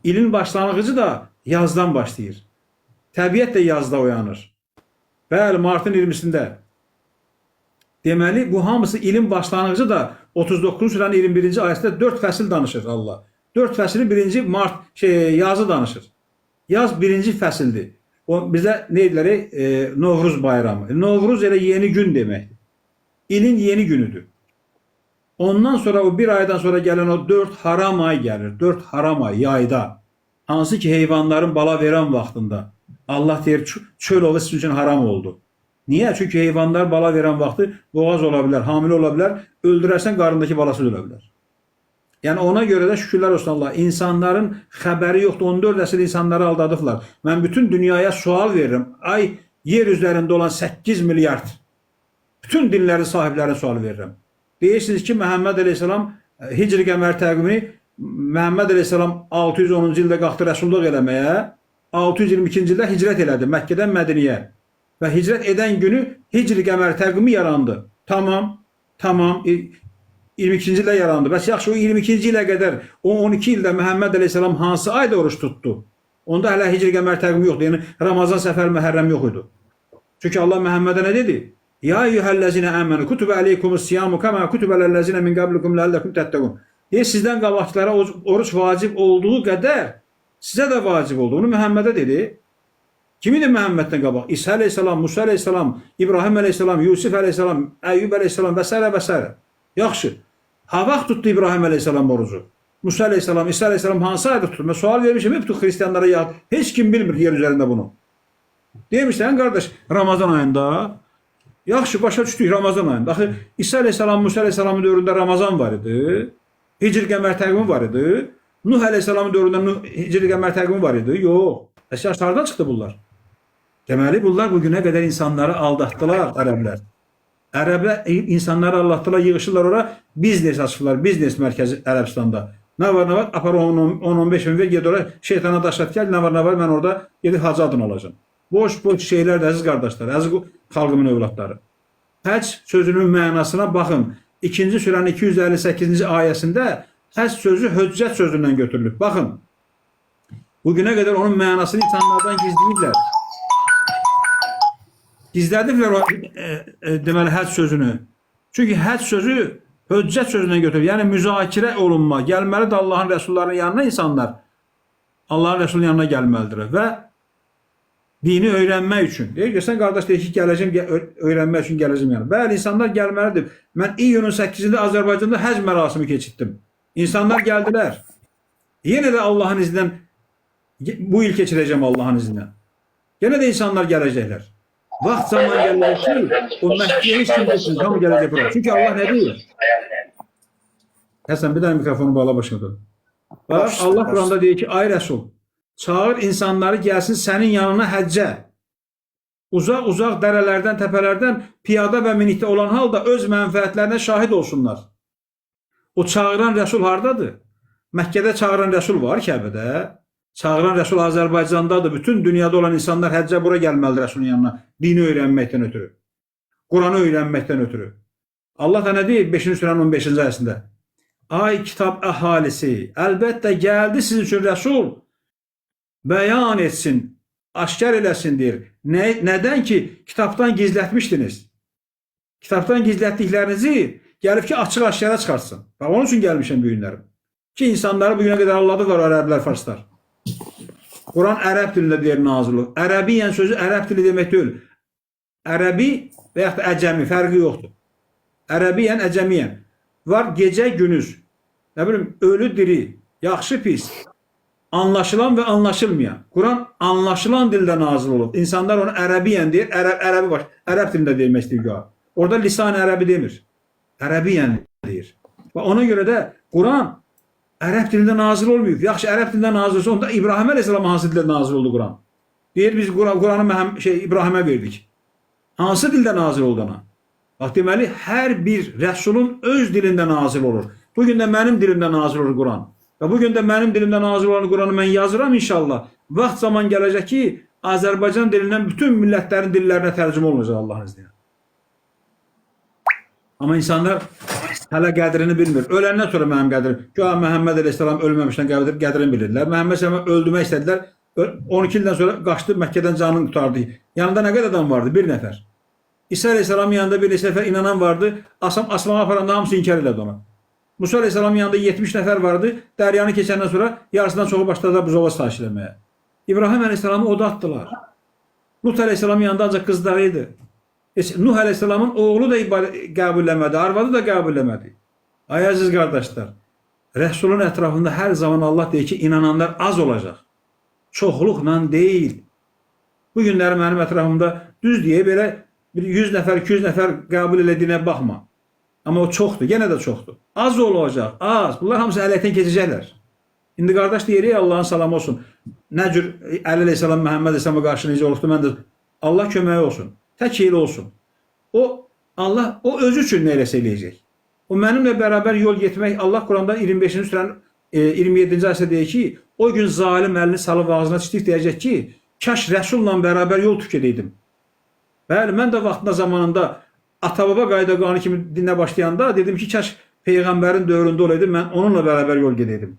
İlin başlanğıcı da yazdan başlayır. Təbiət də yazda oyanır. Bəli, martın 20'sində. Deməli, bu hamısı ilin başlanğıcı da 39 surənin 21-ci ayəsində 4 fəsil danışır Allah. 4 fəsili 1. Yazı danışır. Yaz 1. fəsildir. O bizə nə edilir? Novruz bayramı. Novruz elə yeni gün deməkdir. İlin yeni günüdür. Ondan sonra o bir aydan sonra gələn o 4 haram ay gəlir. 4 haram ay yayda. Hansı ki heyvanların bala verən vaxtında. Allah deyir çöl ovu sizin üçün haram oldu. Niyə? Çünki heyvanlar bala verən vaxtı boğaz ola bilər, hamilə ola bilər, öldürərsən qarındakı balası ölə bilər. Yəni ona görə də şükürlər olsun Allah. İnsanların xəbəri yoxdur. 14 əsr insanları aldadıblar. Mən bütün dünyaya sual verirəm. Ay yer üzərində olan 8 milyard bütün dinlərin sahiblərinə sual verirəm. Deyirsiniz ki Məhəmməd Əleyhisselam Hicri qəmər təqvimini Məhəmməd Əleyhisselam 610-cu ildə qalxdı rəsulluq eləməyə, 622-ci ildə hicrət elədi Məkkədən Mədiniyə və hicrət edən günü Hicri qəmər təqvimi yarandı. Tamam. 22-ci ildə yarandı. Bəs yaxşı o 22-ci ilə qədər o 12 ildə Məhəmməd Əleyhisselam hansı ayda oruç tutdu? Onda hələ Hicri qəmər təqvimi yoxdur. Yəni Ramazan, Səfər, Məhərrəm yox idi. Çünki Allah Məhəmmədə nə dedi? Ya eyyuhəllezine amenu kutibe aleykumus siyamu kema kutibe lellezine min qablikum la'allakum tattaqun. Deyir sizdən qabaqçılara oruç vacib olduğu qədər sizə də vacib oldu. Onu Məhəmmədə dedi. Kim idi Məhəmməddən qabaq? İsa əleyhissalam, Musa əleyhissalam, İbrahim əleyhissalam, Yusuf əleyhissalam, Əyyub əleyhissalam və s. və s. Yaxşı. Ha vaxt tutdu İbrahim əleyhissalam orucu. Musa əleyhissalam, İsa əleyhissalam hansı ayda tutdu? Mən sual vermişim, hep xristianlara ya. Heç kim bilmir yer üzərində bunu. Demişsən qardaş, Ramazan ayında. Yaxşı, başa düşdük Ramazan ayında. Axı İsa əleyhissalam, Musa əleyhissalamın dövründə Ramazan var idi. Hicr qəmər təqvimi var idi. Nuh əleyhissalamın dövründə Hicr qəmər təqvimi var idi. Yox. Əsas hardan çıxdı bunlar? Deməli bunlar bugüne qədər insanları aldatdılar ərəblər. Ərəblər insanları aldatdılar, yığışırlar ora, biznes açırlar, biznes mərkəzi Ərəbistanda. Nə var, apar 10-15 min ver, ged ora şeytana daşat gəl, nə var, mən orada gedib hacı adını alacağım. Boş şeylər də əziz qardaşlar, əziz xalqımın övladları. Həc sözünün mənasına baxın. 2-ci surənin 258-ci ayəsində həc sözü höccət sözündən götürülüb. Baxın. Bugüne qədər onun mənasını insanlardan gizləyiblər. Gizlədiblər o deməli həc sözünü. Çünki həc sözü höccət sözündən götürülür. Yəni müzakirə olunma, gəlməlidir Allahın rəsullarının yanına insanlar. Allahın rəsulunun yanına gəlməlidir və dini öyrənmək üçün. Deyir ki, sən qardaş deyir ki, gələcəm öyrənmək üçün gələcəm yəni. Bəli, insanlar gəlməlidir. Mən iyunun 8-də Azərbaycanda həc mərasimi keçirtdim. İnsanlar gəldilər. Yenə də Allahın izindən bu il keçirəcəm Allahın izindən. Yenə də insanlar gələcəklər. Vaxt zaman gələcək ki, o Məhdiyə heç kim desin, hamı gələcək bura. Çünki Allah nə deyir? Həsən, bir dənə mikrofonu bağla başına dur. Allah Quranda deyir ki, ay Rəsul, çağır insanları gəlsin sənin yanına həccə. Uzaq dərələrdən, təpələrdən piyada və minikdə olan halda öz mənfəətlərinə şahid olsunlar. O çağıran Rəsul hardadır? Məkkədə çağıran Rəsul var Kəbədə. Çağıran Rəsul Azərbaycandadır. Bütün dünyada olan insanlar həccə bura gəlməlidir Rəsulun yanına. Dini öyrənməkdən ötürü. Quranı öyrənməkdən ötürü. Allah da nə deyir 5-ci surənin 15-ci ayəsində? Ay kitab əhalisi, əlbəttə gəldi sizin üçün Rəsul bəyan etsin, aşkar eləsin deyir. Nədən ki, kitabdan gizlətmişdiniz. Kitabdan gizlətdiklərinizi gəlib ki, açıq-aşkara çıxartsın. Bax, onun üçün gəlmişəm bu günlərim. Ki, insanları bugünə qədər alladılar ərəblər, farslar. Quran ərəb dilində deyir nazil olur. Ərəbiyyən sözü ərəb dili demək deyil. Ərəbi və yaxud da əcəmi, fərqi yoxdur. Ərəbiyyən, əcəmiyyən. Var gecə, günüz. Nə bilim, ölü, diri, yaxşı, pis. Anlaşılan və anlaşılmayan. Quran anlaşılan dildə nazil olub. İnsanlar onu ərəbiyyən deyir, ərəbi var. Ərəb dilində deyilmək istəyir. Orada lisan ərəbi demir. Ərəbiyyən deyir. Və ona görə də Quran ərəb dilində nazil olmuyor. Yaxşı, ərəb dilində nazil olsa, onda İbrahim Əleyhisselam hansı dildə nazil oldu Quran? Deyir, biz Quranı İbrahimə verdik. Hansı dildə nazil oldu ona? Bax, deməli, hər bir rəsulun öz dilində nazil olur. Bugün də mənim dilimdə nazil olur Quran. Və bugün də mənim dilimdə nazil olan Quranı mən yazıram inşallah. Vaxt zaman gələcək ki, Azərbaycan dilindən bütün millətlərin dillərinə tərcümə olunacaq Allahın izniyle. Amma insanlar hələ qədrini bilmir. Öləndən sonra mənim qədrim. Güya Məhəmməd Əleyhisselam ölməmişdən qədrini bilirlər. Məhəmməd Əleyhisselamı öldürmək istədilər. 12 ildən sonra qaçdı, Məkkədən canını qurtardı. Yanında nə qədər adam vardı? Bir nəfər. İsa Əleyhisselamın yanında bir neçə nəfər inanan vardı. Asmağa aparanda hamısı inkar elədi ona. Musa Əleyhisselamın yanında 70 nəfər vardı. Dəryanı keçəndən sonra yarısından çoxu başladı buzova sitayiş eləməyə. İbrahim Əleyhisselamı oda atdılar. Lut Əleyhisselamın yanında ancaq qızları idi. Nuh Əleyhisselamın oğlu da qəbul eləmədi, arvadı da qəbul eləmədi. Ay əziz qardaşlar, Rəsulun ətrafında hər zaman Allah deyir ki, inananlar az olacaq. Çoxluqla deyil. Bu günləri mənim ətrafımda düz deyə belə 100 nəfər, 200 nəfər qəbul elədiyinə baxma. Amma o çoxdur, yenə də çoxdur. Az olacaq, az. Bunlar hamısı ələkdən keçəcəklər. İndi qardaş deyirik, Allahın salamı olsun. Nə cür Əli Əleyhisselam, Məhəmməd Əleyhisselama qarşı necə olubdu, mən də Allah köməyi olsun. Tək elə olsun. Allah özü üçün nə eləsə eləyəcək. O mənimlə bərabər yol getmək, Allah Quranda 25-ci surənin 27-ci ayəsində deyir ki, o gün zalim əlini salıb ağzına çitik deyəcək ki, kaş Rəsulla bərabər yol tükədəydim. Bəli, mən də vaxtında zamanında ata-baba qayda qanunu kimi dinə başlayanda dedim ki, kaş Peyğəmbərin dövründə olaydım, mən onunla bərabər yol gedəydim.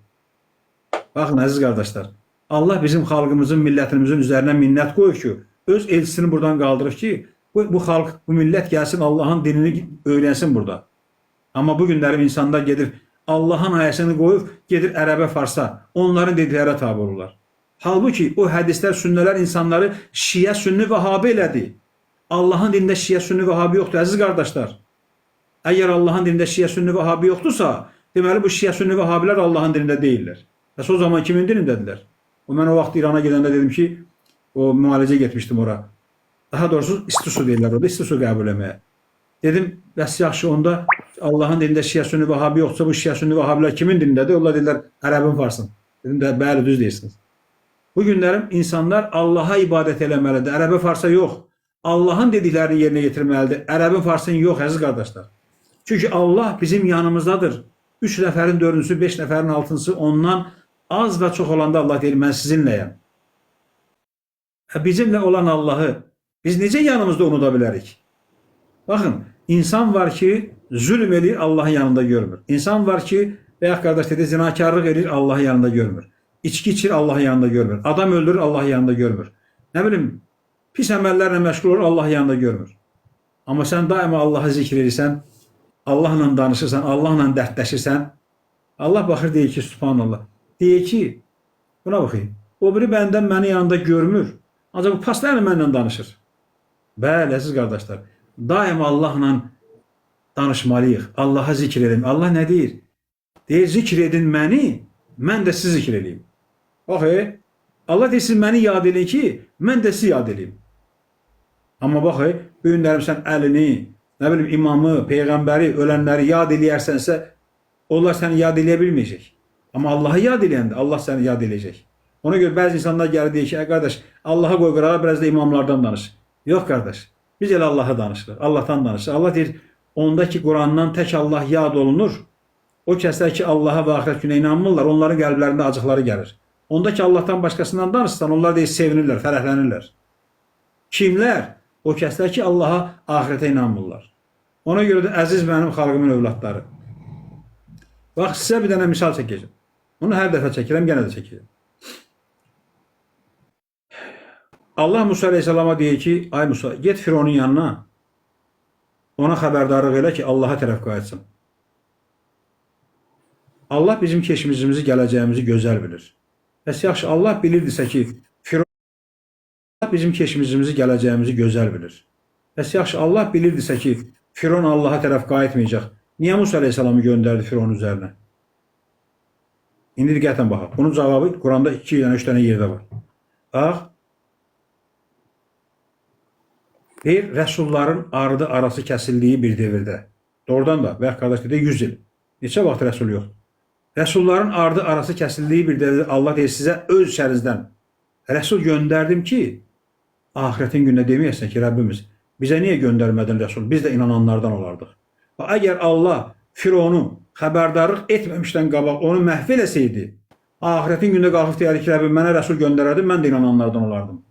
Baxın, əziz qardaşlar, Allah bizim xalqımızın, millətimizin üzərinə minnət qoyur ki, öz elçisini buradan qaldırır ki, bu xalq, bu millət gəlsin, Allahın dinini öyrənsin burada. Amma bu günlərim insanlar gedir, Allahın ayəsini qoyub, gedir ərəbə, farsa, onların dediklərə tabi olurlar. Halbuki o hədislər, sünnələr insanları şiə, sünni, vəhabi elədi. Allahın dində şiə, sünni, vəhabi yoxdur, əziz qardaşlar. Əgər Allahın dində şiə, sünni, vəhabi yoxdursa, deməli bu şiə, sünni, vəhabilər Allahın dində deyirlər. Və o zaman kimin dinindədirlər? Mən o vaxt İrana gedəndə dedim ki, o müalicə getmişdim ora. Daha doğrusu istisu deyirlər orada, istisu qəbul etməyə. Dedim, bəs yaxşı, onda Allahın dində şiə, sünni, vəhabi yoxdursa, bu şiə, sünni, vəhabilər kimin dinindədir? Onlar deyirlər, ərəbin varsın. Dedim, bəli, düz deyirsiniz. Bu günlərim insanlar Allaha ibadət eləməlidir. Ərəbi farsa yox. Allahın dediklərini yerinə getirməlidir. Ərəbin farsını yox, əziz qardaşlar. Çünki Allah bizim yanımızdadır. 3 nəfərin 4-cüsü, 5 nəfərin 6-cısı ondan az və çox olanda Allah deyir, mən sizinləyəm. Bizimlə olan Allahı biz necə yanımızda unuda bilərik? Baxın, insan var ki, zülm edir, Allahın yanında görmür. İnsan var ki, veya qardaş dedi, zinakarlıq edir, Allahın yanında görmür. İçki içir, Allahın yanında görmür. Adam öldürür, Allahın yanında görmür. Nə bilim, pis əməllərlə məşğul olur, Allahın yanında görmür. Amma sən daima Allahı zikr edirsən, Allahla danışırsan, Allahla dərdləşirsən, Allah baxır, deyir ki, subhanallah. Deyir ki, buna baxayım, o biri bəndən məni yanında görmür. Ancaq bu paslarla mənlə danışır. Bəli, əziz qardaşlar, daima Allahla danışmalıyıq. Allah'a zikr edin. Allah nə deyir? Deyir, zikr edin məni, mən də sizi zikr edeyim. Bax, Allah deyir, siz məni yad edin ki, mən də sizi yad edeyim. Amma bax, bu günlərim sən əlini, nə bilim, imamı, peyğəmbəri, ölənləri yad eləyərsənsə, onlar səni yad eləyə bilməyəcək. Amma Allah'ı yad eləyəndə Allah səni yad eləyəcək. Ona görə bəzi insanlar gəlir deyir ki, qardaş, Allah'a qoy qırağa, biraz da imamlardan danış. Yox, qardaş, biz elə Allah'a danışırıq, Allah'tan danışırıq. Allah deyir, onda ki, Qurandan tək Allah yad olunur. O kəslər ki, Allah'a və axirət günə inanmırlar, onların qəlblərində acıqları gəlir. Onda ki, Allah'tan başqasından danışsan, onlar deyir, sevinirlər, fərəhlənirlər. Kimlər? O kəslər ki, Allah'a, axirətə inanmırlar. Ona görə də əziz mənim xalqımın övladları. Bax, sizə bir dənə misal çəkəcəm. Onu hər dəfə çəkirəm, yenə də çəkirəm. Allah Musa Aleyhisselama deyir ki, ay Musa, get Fironun yanına, ona xəbərdarlıq elə ki, Allah'a tərəf qayıtsın. Allah bizim keçmişimizi, gələcəyimizi gözəl bilir. Bəs yaxşı, Allah bilirdisə ki, bizim keçmişimizi, gələcəyimizi gözəl bilir. Bəs yaxşı, Allah bilirdisə ki, Firon Allah'a tərəf qayıtmayacaq. Niyə Musa Aleyhisselamı göndərdi Fironun üzərinə? İndi diqqətən baxaq. Bunun cavabı Quranda 2 dənə, 3 dənə yerdə var. Bax, deyir, rəsulların ardı arası kəsildiyi bir devirdə. Doğrudan da, və qardaş dedi, 100 il. Neçə vaxt rəsul yox? Rəsulların ardı arası kəsildiyi bir devirdə Allah deyir, sizə öz içərinizdən rəsul göndərdim ki, ahirətin günündə deməyəsən ki, Rəbbimiz, bizə niyə göndərmədin rəsul? Biz də inananlardan olardıq. Əgər Allah Fironu xəbərdarlıq etməmişdən qabaq onu məhv eləsəydi, ahirətin günündə qalxıb deyərik ki, Rəbbim mənə rəsul göndərərdi, mən də inananlardan olardım.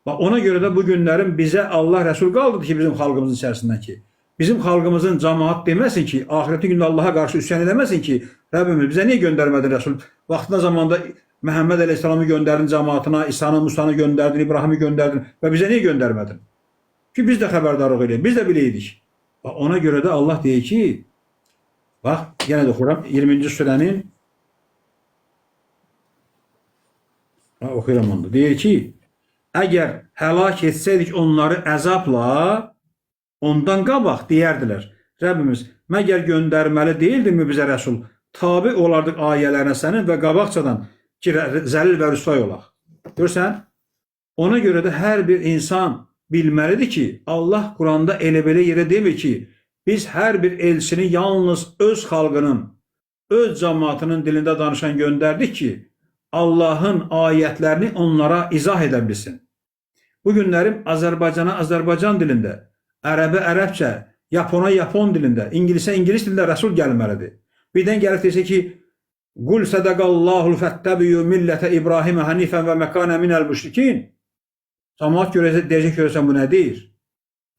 Ona görə də bu günlərin bizə Allah rəsul qaldırdı ki, bizim xalqımızın içərisindən ki, bizim xalqımızın cəmaat deməsin ki, ahirətin günündə Allaha qarşı üsyan edəməsin ki, Rəbbimiz bizə niyə göndərmədin rəsul? Vaxtında zamanda Məhəmməd Əleyhisselamı göndərdin cəmaatına, İsa'nı, Musa'nı göndərdin, İbrahim'i göndərdin və bizə niyə göndərmədin? Ki biz də xəbərdarlıq edəyik, biz də biləydik. Ona görə də Allah deyir ki, bax, yenə də oxuram, 20-ci surənin oxuyuram onu. Deyir ki, əgər həlak etsəydik onları əzabla, ondan qabaq deyərdilər. Rəbbimiz, məgər göndərməli deyildinmi bizə rəsul? Tabi olardıq ayələrinə sənin və qabaqcadan ki, zəlil və rüsvay olaq. Görürsən? Ona görə də hər bir insan bilməlidir ki, Allah Quranda elə belə yerə demir ki, biz hər bir elçini yalnız öz xalqının, öz cəmaatının dilində danışan göndərdik ki, Allahın ayətlərini onlara izah edə bilsin. Bu günlərim Azərbaycana Azərbaycan dilində, Ərəbə ərəbcə, Yapona Yapon dilində, İngilisə İngilis dilində rəsul gəlməlidir. Birdən gəlib desə ki, Qul sədəqallahul fəttəbiyyü millətə İbrahimə hənifən və məkanə minəl müşrikin. Cəmaat deyəcək görürsən bu nə deyir?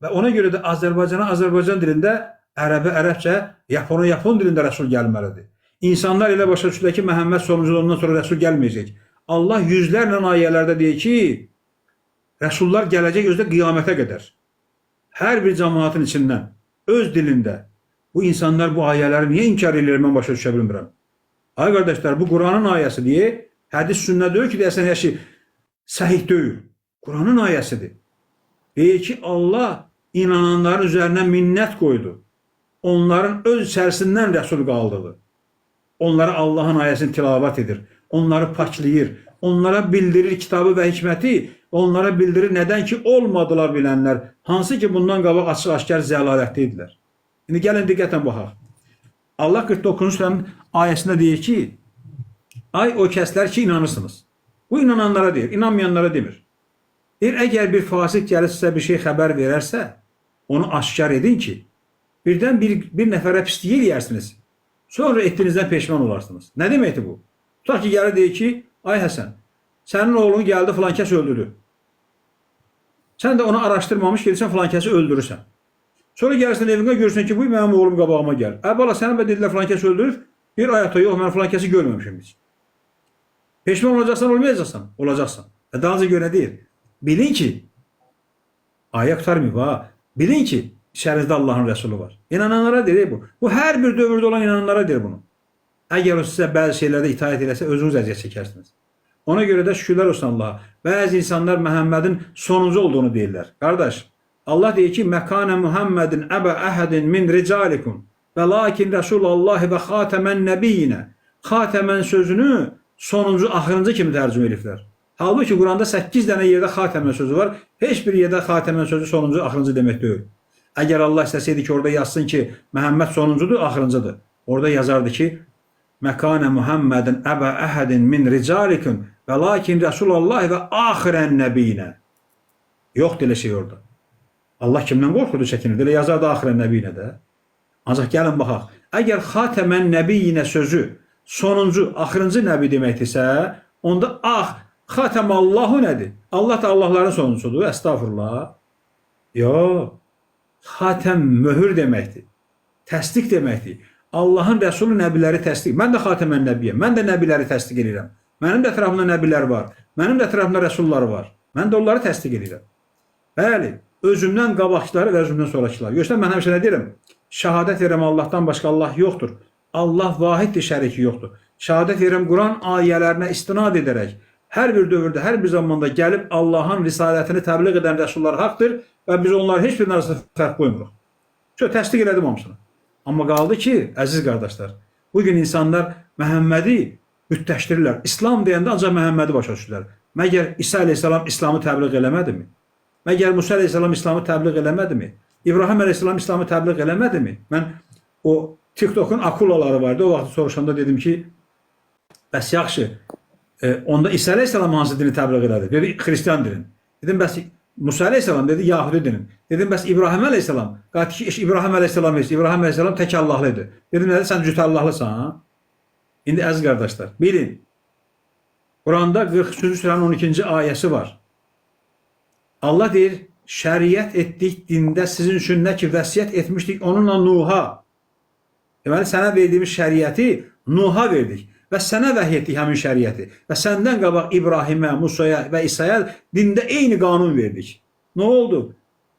Və ona görə də Azərbaycana Azərbaycan dilində, Ərəbə ərəbcə, Yapona Yapon dilində rəsul gəlməlidir. İnsanlar elə başa düşürlər ki, Məhəmməd sonundan sonra rəsul gəlməyəcək. Allah yüzlərlə ayələrdə deyir ki, rəsullar gələcək özdə qiyamətə qədər. Hər bir cəmaatın içindən, öz dilində bu insanlar bu ayələri niyə inkar edirlər, mən başa düşə bilmirəm. Ay qardaşlar, bu Quranın ayəsi deyə, hədis sünnə deyir ki, deyəsən hər şey səhih deyil. Quranın ayəsidir. Deyir ki, Allah inananların üzərinə minnət qoydu. Onların öz içərisindən rəsul qaldırdı. Onlara Allahın ayəsini tilavət edir. Onları paklayır. Onlara bildirir kitabı və hikməti. Onlara bildirir nədən ki, olmadılar bilənlər. Hansı ki, bundan qabaq açıq-aşkar zəlalətdə idilər. İndi gəlin diqqətən baxaq. Allah 49-cu surənin ayəsində deyir ki, ay o kəslər ki, inanırsınız. Bu inananlara deyir, inanmayanlara demir. Deyir, əgər bir fasik gəlib sizə bir şey xəbər verərsə, onu aşkar edin ki, birdən bir nəfərə pislik eləyərsiniz. Sonra etdiyinizdən peşman olarsınız. Nə deməkdir bu? Tutaq ki, gəlir deyir ki, ay Həsən, sənin oğlunu gəldi filan kəs öldürdü. Sən də onu araşdırmamış gelirsən filan kəsi öldürürsən. Sonra gəlirsən evinə görürsən ki, bu mənim oğlum qabağıma gəlir. Bala, sənə də dedilər filan kəs öldürür. Bir ayaqda yox, mən filan kəsi görməmişim heç. Peşman olacaqsan, olmayacaqsan? Olacaqsan. Dalınca görə deyir. Bilin ki, ayaq tutarmıyım ha. Bilin ki, içərinizdə Allahın Rəsulu var. İnananlara deyir bu. Bu hər bir dövrdə olan inananlara deyir bunu. Əgər o sizə bəzi şeylərdə itaət eləsə, özünüz əziyyət çəkərsiniz. Ona görə də şükürlər olsun Allaha. Bəzi insanlar Məhəmmədin sonuncu olduğunu deyirlər. Qardaş, Allah deyir ki, Məkənə Muhammedin əbə əhədin min ricalikum və lakin Rəsulallahi və xatəmən nəbiyyinə. Xatəmən sözünü sonuncu, axırıncı kimi tərcümə ediblər. Halbuki Quranda 8 dənə yerdə xatəmən sözü var. Heç bir yerdə xatəmən sözü sonuncu, axırıncı demək deyil. Əgər Allah istəsəydi ki, orada yazsın ki, Məhəmməd sonuncudur, axırıncıdır. Orada yazardı ki, Məkənə Muhammedin əbə əhədin min ricalikum və lakin Rəsulallahi və axirən nəbiyinə. Yoxdur elə şey orada. Allah kimdən qorxurdu, çəkinirdi? Elə yazardı axirən nəbiyinə də. Ancaq gəlin baxaq. Əgər xatəmən nəbiyinə sözü sonuncu, axırıncı nəbi deməkdirsə, onda xatəmallahu nədir? Allah da Allahların sonuncusudur. Estağfurullah. Yox. Xatəm möhür deməkdir. Təsdiq deməkdir. Allahın Rəsulu nəbiləri təsdiq. Mən də xatəmən nəbiyəm. Mən də nəbiləri təsdiq edirəm. Mənim də ətrafımda nəbilər var. Mənim də ətrafımda rəsullar var. Mən də onları təsdiq edirəm. Bəli, özümdən qabaqçıları və özümdən sonrakıları. Görsən, mən həmişə nə deyirəm? Şəhadət verirəm Allahdan başqa Allah yoxdur. Allah vahiddir, şəriki yoxdur. Şəhadət verirəm Quran ayələrinə istinad edərək. Hər bir dövrdə, hər bir zamanda gəlib Allahın risalətini təbliğ edən rəsullar haqdır və biz onları heç birinin arasında fərq qoymuruq. Şöyle təsdiq elədim hamısını. Amma qaldı ki, əziz qardaşlar, bugün insanlar Məhəmmədi müttəşdirirlər. İslam deyəndə ancaq Məhəmmədi başa düşürlər. Məgər İsa əleyhissalam İslamı təbliğ eləmədimi? Məgər Musa əleyhissalam İslamı təbliğ eləmədimi? İbrahim əleyhissalam İslamı təbliğ eləmədimi? Mən o TikTok'un akulaları vardı. O vaxt soruşanda dedim ki, bəs yaxşı, onda İsa əleyhissalam hansı dini təbliğ elədi? Dedi, Xristiyan dinin. Dedim, bəs Musa əleyhissalam dedi, Yahudi dinin. Dedim, bəs İbrahim əleyhissalam? Qatil ki, İbrahim əleyhissalam heç. İbrahim əleyhissalam tək Allahlıdır. Dedim, nədir, sən cüt Allahlısan, ha? İndi əziz qardaşlar, bilin. Quranda 43-cü surənin 12-ci ayəsi var. Allah deyir, şəriət etdik dində sizin üçün nə ki vəsiyyət etmişdik onunla Nuha. Deməli, sənə verdiyimiz şəriəti Nuha verdik. Və sənə vəhy etdik həmin şəriəti. Və səndən qabaq İbrahimə, Musaya və İsa'ya dində eyni qanun verdik. Nə oldu?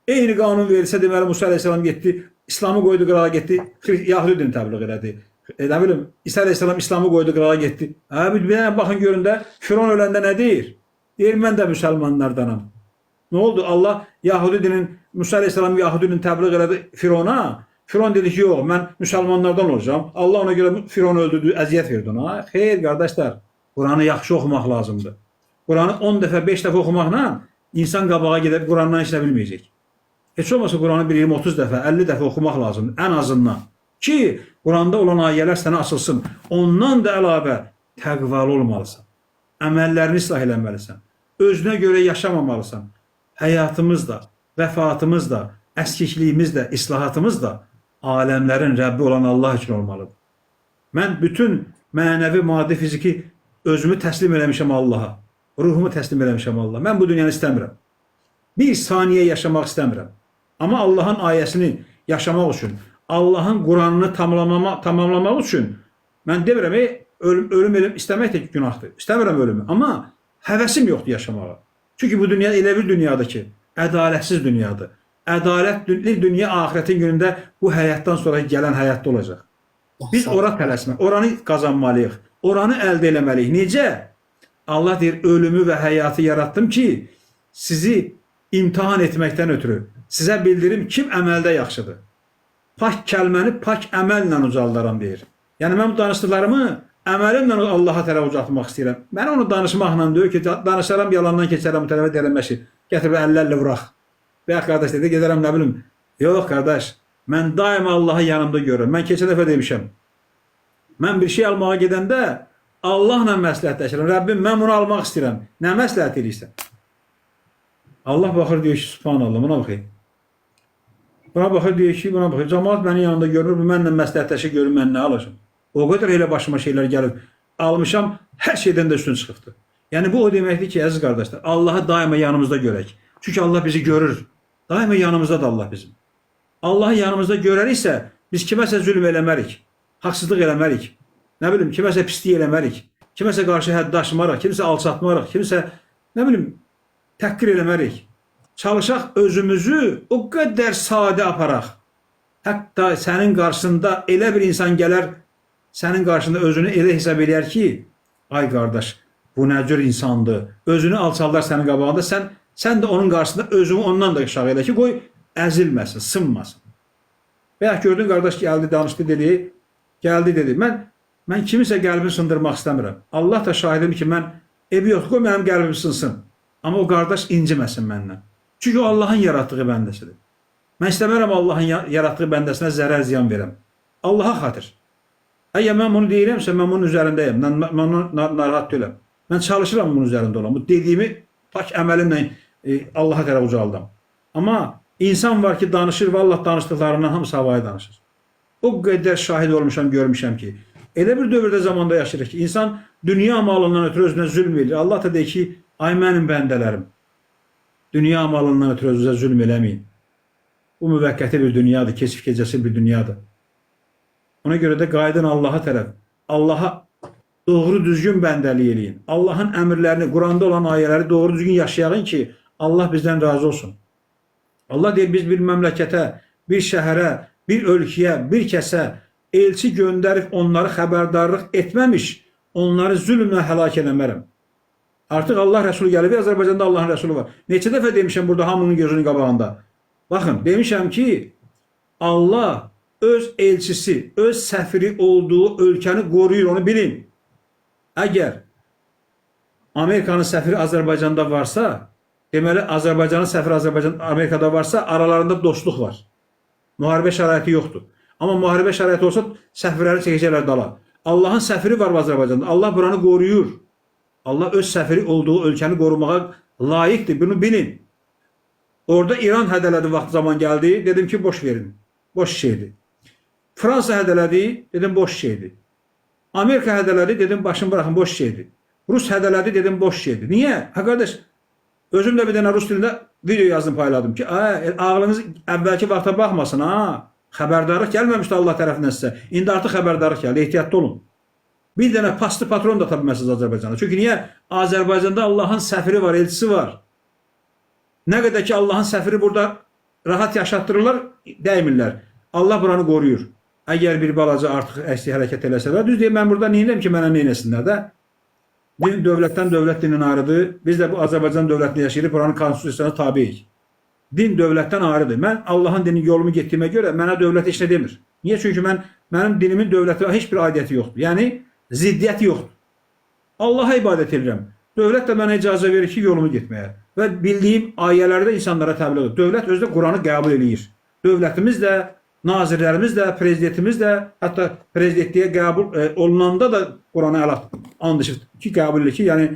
Eyni qanun verilsə, deməli, Musa əleyhissalam getdi, İslamı qoydu qırağa getdi, Yahudi dini təbliğ elədi. Nə bilim, İsa əleyhissalam İslamı qoydu qırağa getdi. Bir dənə baxın görün də, Firon öləndə nə deyir? Deyir, mən də müsəlmanlardanam. Nə oldu? Allah Yahudi dinin, Musa əleyhissalam Yahudi dini təbliğ elədi Firona. Firon dedi ki, yox, mən müsəlmanlardan olacağım. Allah ona görə Fironu öldürdü, əziyyət verdi ona. Xeyr, qardaşlar, Quranı yaxşı oxumaq lazımdır. Quranı 10 dəfə, 5 dəfə oxumaqla insan qabağa gedib Qurandan heç nə bilməyəcək. Heç olmasa Quranı bir 20-30 dəfə, 50 dəfə oxumaq lazımdır, ən azından. Ki, Quranda olan ayələr sənə asılsın. Ondan da əlavə təqvalı olmalısan. Əməllərini islah eləməlisən. Özünə görə yaşamamalısan. Həyatımız da, vəfatımız da, əskikliyimiz də, islahatımız da aləmlərin Rəbbi olan Allah üçün olmalıdır. Mən bütün mənəvi, maddi, fiziki özümü təslim eləmişəm Allaha. Ruhumu təslim eləmişəm Allaha. Mən bu dünyanı istəmirəm. Bir saniyə yaşamaq istəmirəm. Amma Allahın ayəsini yaşamaq üçün, Allahın Quranını tamamlamaq üçün mən demirəm, ölüm istəmək də günahdır. İstəmirəm ölümü. Amma həvəsim yoxdur yaşamağa. Çünki bu dünya elə bir dünyadır ki, ədalətsiz dünyadır. Ədalətli dünya axirətin günündə bu həyatdan sonra gələn həyatda olacaq. Biz ora tələsmək, oranı qazanmalıyıq, oranı əldə eləməliyik. Necə? Allah deyir, ölümü və həyatı yarattım ki, sizi imtihan etməkdən ötürü sizə bildirim kim əməldə yaxşıdır. Pak kəlməni pak əməllə ucaldaram deyir. Yəni mən bu danışdıqlarımı əməlimlə Allaha tərəf ucaltmaq istəyirəm. Mən onu danışmaqla deyir ki, danışaram, yalandan keçərəm, bu tərəfə deyilməşi. Gətirib əllərlə vuraq. Və ya qardaş dedi, gedərəm nə bilim. Yox qardaş, mən daima Allahı yanımda görürəm. Mən keçən dəfə demişəm. Mən bir şey almağa gedəndə Allahla məsləhətləşirəm. Rəbbim, mən bunu almaq istəyirəm. Nə məsləhət edirsən? Allah baxır, deyir ki, subhanallah, buna baxayım. Buna baxır, deyir ki, buna baxır. Cəmaat mənim yanında görür, bu mənlə məsləhətləşir, görür, mən nə alacam. O qədər elə başıma şeylər gəlib, almışam, hər şeydən də üstün çıxıbdır. Yəni, bu o deməkdir ki, əziz qardaşlar, Allahı daima yanımızda görək. Çünki Allah bizi görür. Daima yanımızdadır Allah bizim. Allahı yanımızda görəriksə, biz kiməsə zülm eləmərik, haqsızlıq eləmərik, nə bilim, kiməsə pislik eləmərik, kiməsə qarşı hədd aşmarıq, kimsə alçatmarıq, kimsə, nə bilim, təhqir eləmərik. Çalışaq özümüzü o qədər sadə aparaq. Hətta sənin qarşısında elə bir insan gələr, sənin qarşında özünü elə hesab eləyər ki, ay qardaş, bu nə cür insandır, özünü alçaldar sənin qabağında, sən də onun qarşısında özünü ondan da aşağı elə ki, qoy əzilməsin, sınmasın. Və ya gördün, qardaş gəldi, danışdı, dedi, gəldi, dedi, mən kimisə qəlbini sındırmaq istəmirəm. Allah da şahidim ki, mən evi yox, qoy mənim qəlbim sınsın. Amma o qardaş inciməsin məndən. Çünki o Allahın yaratdığı bəndəsidir. Mən istəmərəm Allahın yaratdığı bəndəsinə zərər ziyan verəm. Allaha xatir. Əgər mən bunu deyirəmsə, mən bunun üzərindəyəm. Mən narahat deyiləm. Mən çalışıram bunun üzərində olan. Bu dediyimi pak əməlimlə Allaha tərəf ucaldam. Amma insan var ki, danışır və Allah danışdıqlarından hamısı havaya danışır. O qədər şahid olmuşam, görmüşəm ki, elə bir dövrdə zamanda yaşayırıq ki, insan dünya malından ötürü özünə zülm edir. Allah da deyir ki, ay mənim bəndələrim, dünya malından ötürü özünüzə zülm eləməyin. Bu müvəqqəti bir dünyadır, keçif gecəsi bir dünyadır. Ona görə də qayıdın Allaha tərəf. Allaha doğru düzgün bəndəlik eləyin. Allahın əmrlərini, Quranda olan ayələri doğru düzgün yaşayağın ki, Allah bizdən razı olsun. Allah deyir, biz bir məmləkətə, bir şəhərə, bir ölkəyə, bir kəsə elçi göndərib onları xəbərdarlıq etməmiş, onları zülmlə həlak eləmərəm. Artıq Allah Rəsulü gəlib, Azərbaycanda Allahın Rəsulü var. Neçə dəfə demişəm burada hamının gözünün qabağında. Baxın, demişəm ki, Allah öz elçisi, öz səfiri olduğu ölkəni qoruyur, onu bilin. Əgər Amerikanın səfiri Azərbaycanda varsa, deməli, Azərbaycanın səfiri Amerikada varsa, aralarında dostluq var. Müharibə şəraiti yoxdur. Amma müharibə şəraiti olsa, səfirləri çəkəcəklər dala. Allahın səfiri var Azərbaycanda. Allah buranı qoruyur. Allah öz səfiri olduğu ölkəni qorumağa layiqdir. Bunu bilin. Orada İran hədələdi vaxt zaman gəldi. Dedim ki, boş verin. Boş şeydir. Fransa hədələdi. Dedim, boş şeydir. Amerika hədələdi. Dedim, başını bırakın, boş şeydir. Rus hədələdi. Dedim, boş şeydir. Niyə? Ha, qardaş, özüm də bir dənə Rus dilində video yazdım, payladım ki, ağlınız əvvəlki vaxta baxmasın, xəbərdarlıq gəlməmişdi Allah tərəfindən sizə. İndi artıq xəbərdarlıq gəldi, ehtiyatlı olun. Bir dənə paslı patron da tapa bilməzsiniz Azərbaycanda. Çünki niyə? Azərbaycanda Allahın səfiri var, elçisi var. Nə qədər ki, Allahın səfiri burada rahat yaşatdırırlar, dəymirlər. Allah buranı qoruyur. Əgər bir balaca artıq əksik hərəkət eləsələr, düz deyim, mən burada neyinəm ki, mənə neynəsinlər də? Din dövlətdən dövlət dinin ayrıdır. Biz də bu Azərbaycan dövlətində yaşayırıq, buranın konstitusiyasına tabiyik. Din dövlətdən ayrıdır. Mən Allahın dinin yolumu getdiyimə görə mənə dövlət heç nə demir. Niyə? Çünki mənim dinimin dövlətə heç bir aidiyyəti yoxdur. Yəni, ziddiyyəti yoxdur. Allaha ibadət edirəm. Dövlət də mənə icazə verir ki, yolumu getməyə. Və bildiyim ayələrdə insanlara təbliğ edir. Dövlət özü də Quranı qəbul edir. Dövlətimiz də, nazirlərimiz də, prezidentimiz də, hətta prezidentliyə qəbul olunanda da Qurana əl and içib ki, qəbul edir ki, yəni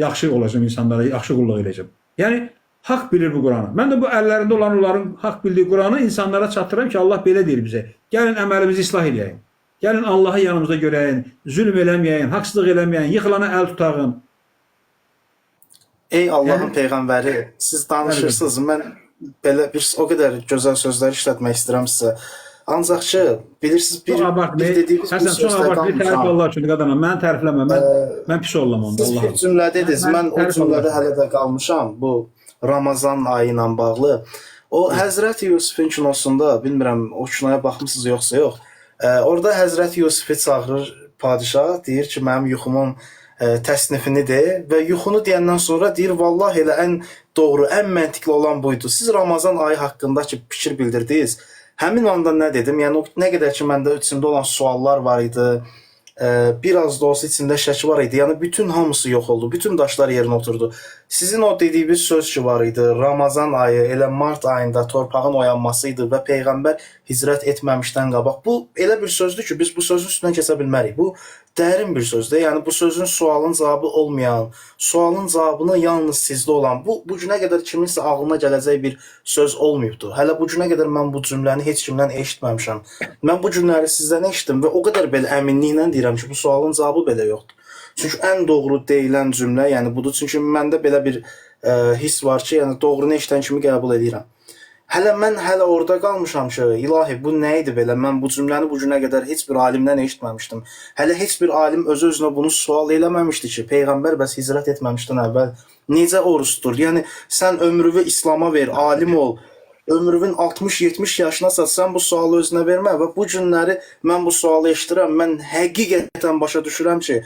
yaxşı olacağım insanlara, yaxşı qulluq edəcəm. Yəni haqq bilir bu Quranı. Mən də bu əllərində olan onların haqq bildiyi Quranı insanlara çatdırıram ki, Allah belə deyir bizə. Gəlin əməlimizi islah edəyik. Gəlin Allahı yanımızda görəyin, zülm eləməyəyin, haqsızlıq eləməyəyin, yıxılana əl tutağın. Ey Allahın peyğəmbəri, siz danışırsınız. Mən belə o qədər gözəl sözlər işlətmək istəyirəm sizə. Ancaq ki, bilirsiniz, bir dediyiniz bir sözlər tərif Allah üçün qadana, mən tərifləməm, mən pis olmam onda. Siz bir cümlə dediniz, mən o cümlədə hələ də qalmışam, bu Ramazan ayı ilə bağlı. O Həzrət Yusufun kinosunda, bilmirəm, o kinoya baxmısınız yoxsa yox, orada Həzrət Yusufu çağırır padişah, deyir ki, mənim yuxumun təsnifini de və yuxunu deyəndən sonra deyir, vallahi elə ən doğru, ən məntiqli olan buydu. Siz Ramazan ayı haqqında ki, fikir bildirdiniz. Həmin anda nə dedim? Yəni, nə qədər ki, məndə içində olan suallar var idi, biraz da olsa içində şək var idi. Yəni, bütün hamısı yox oldu, bütün daşlar yerinə oturdu. Sizin o dediyiniz söz ki var idi, Ramazan ayı, elə mart ayında torpağın oyanması idi və Peyğəmbər hicrət etməmişdən qabaq. Bu, elə bir sözdür ki, biz bu sözün üstündən keçə bilmərik. Bu, dərin bir sözdür. Yəni bu sözün sualın cavabı olmayan, sualın cavabını yalnız sizdə olan, bu günə qədər kiminsə ağlına gələcək bir söz olmayıbdı. Hələ bu günə qədər mən bu cümləni heç kimdən eşitməmişəm. Mən bu cümlələri sizdən eşitdim və o qədər belə əminliklə deyirəm ki, bu sualın cavabı belə yoxdur. Çünki ən doğru deyilən cümlə, yəni budur. Çünki məndə belə bir his var ki, yəni doğrunu eşidən kimi qəbul edirəm. Mən orada qalmışam ki, ilahi bu nə idi belə? Mən bu cümləni bu günə qədər heç bir alimdən eşitməmişdim. Hələ heç bir alim öz-özünə bunu sual eləməmişdi ki, Peyğəmbər bəs hicrət etməmişdən əvvəl necə oruç tutur? Yəni sən ömrünü İslam'a ver, alim ol. Ömrünün 60-70 yaşına çatsan bu sualı özünə vermə və bu günləri mən bu sualı eşidirəm. Mən həqiqətən başa düşürəm ki,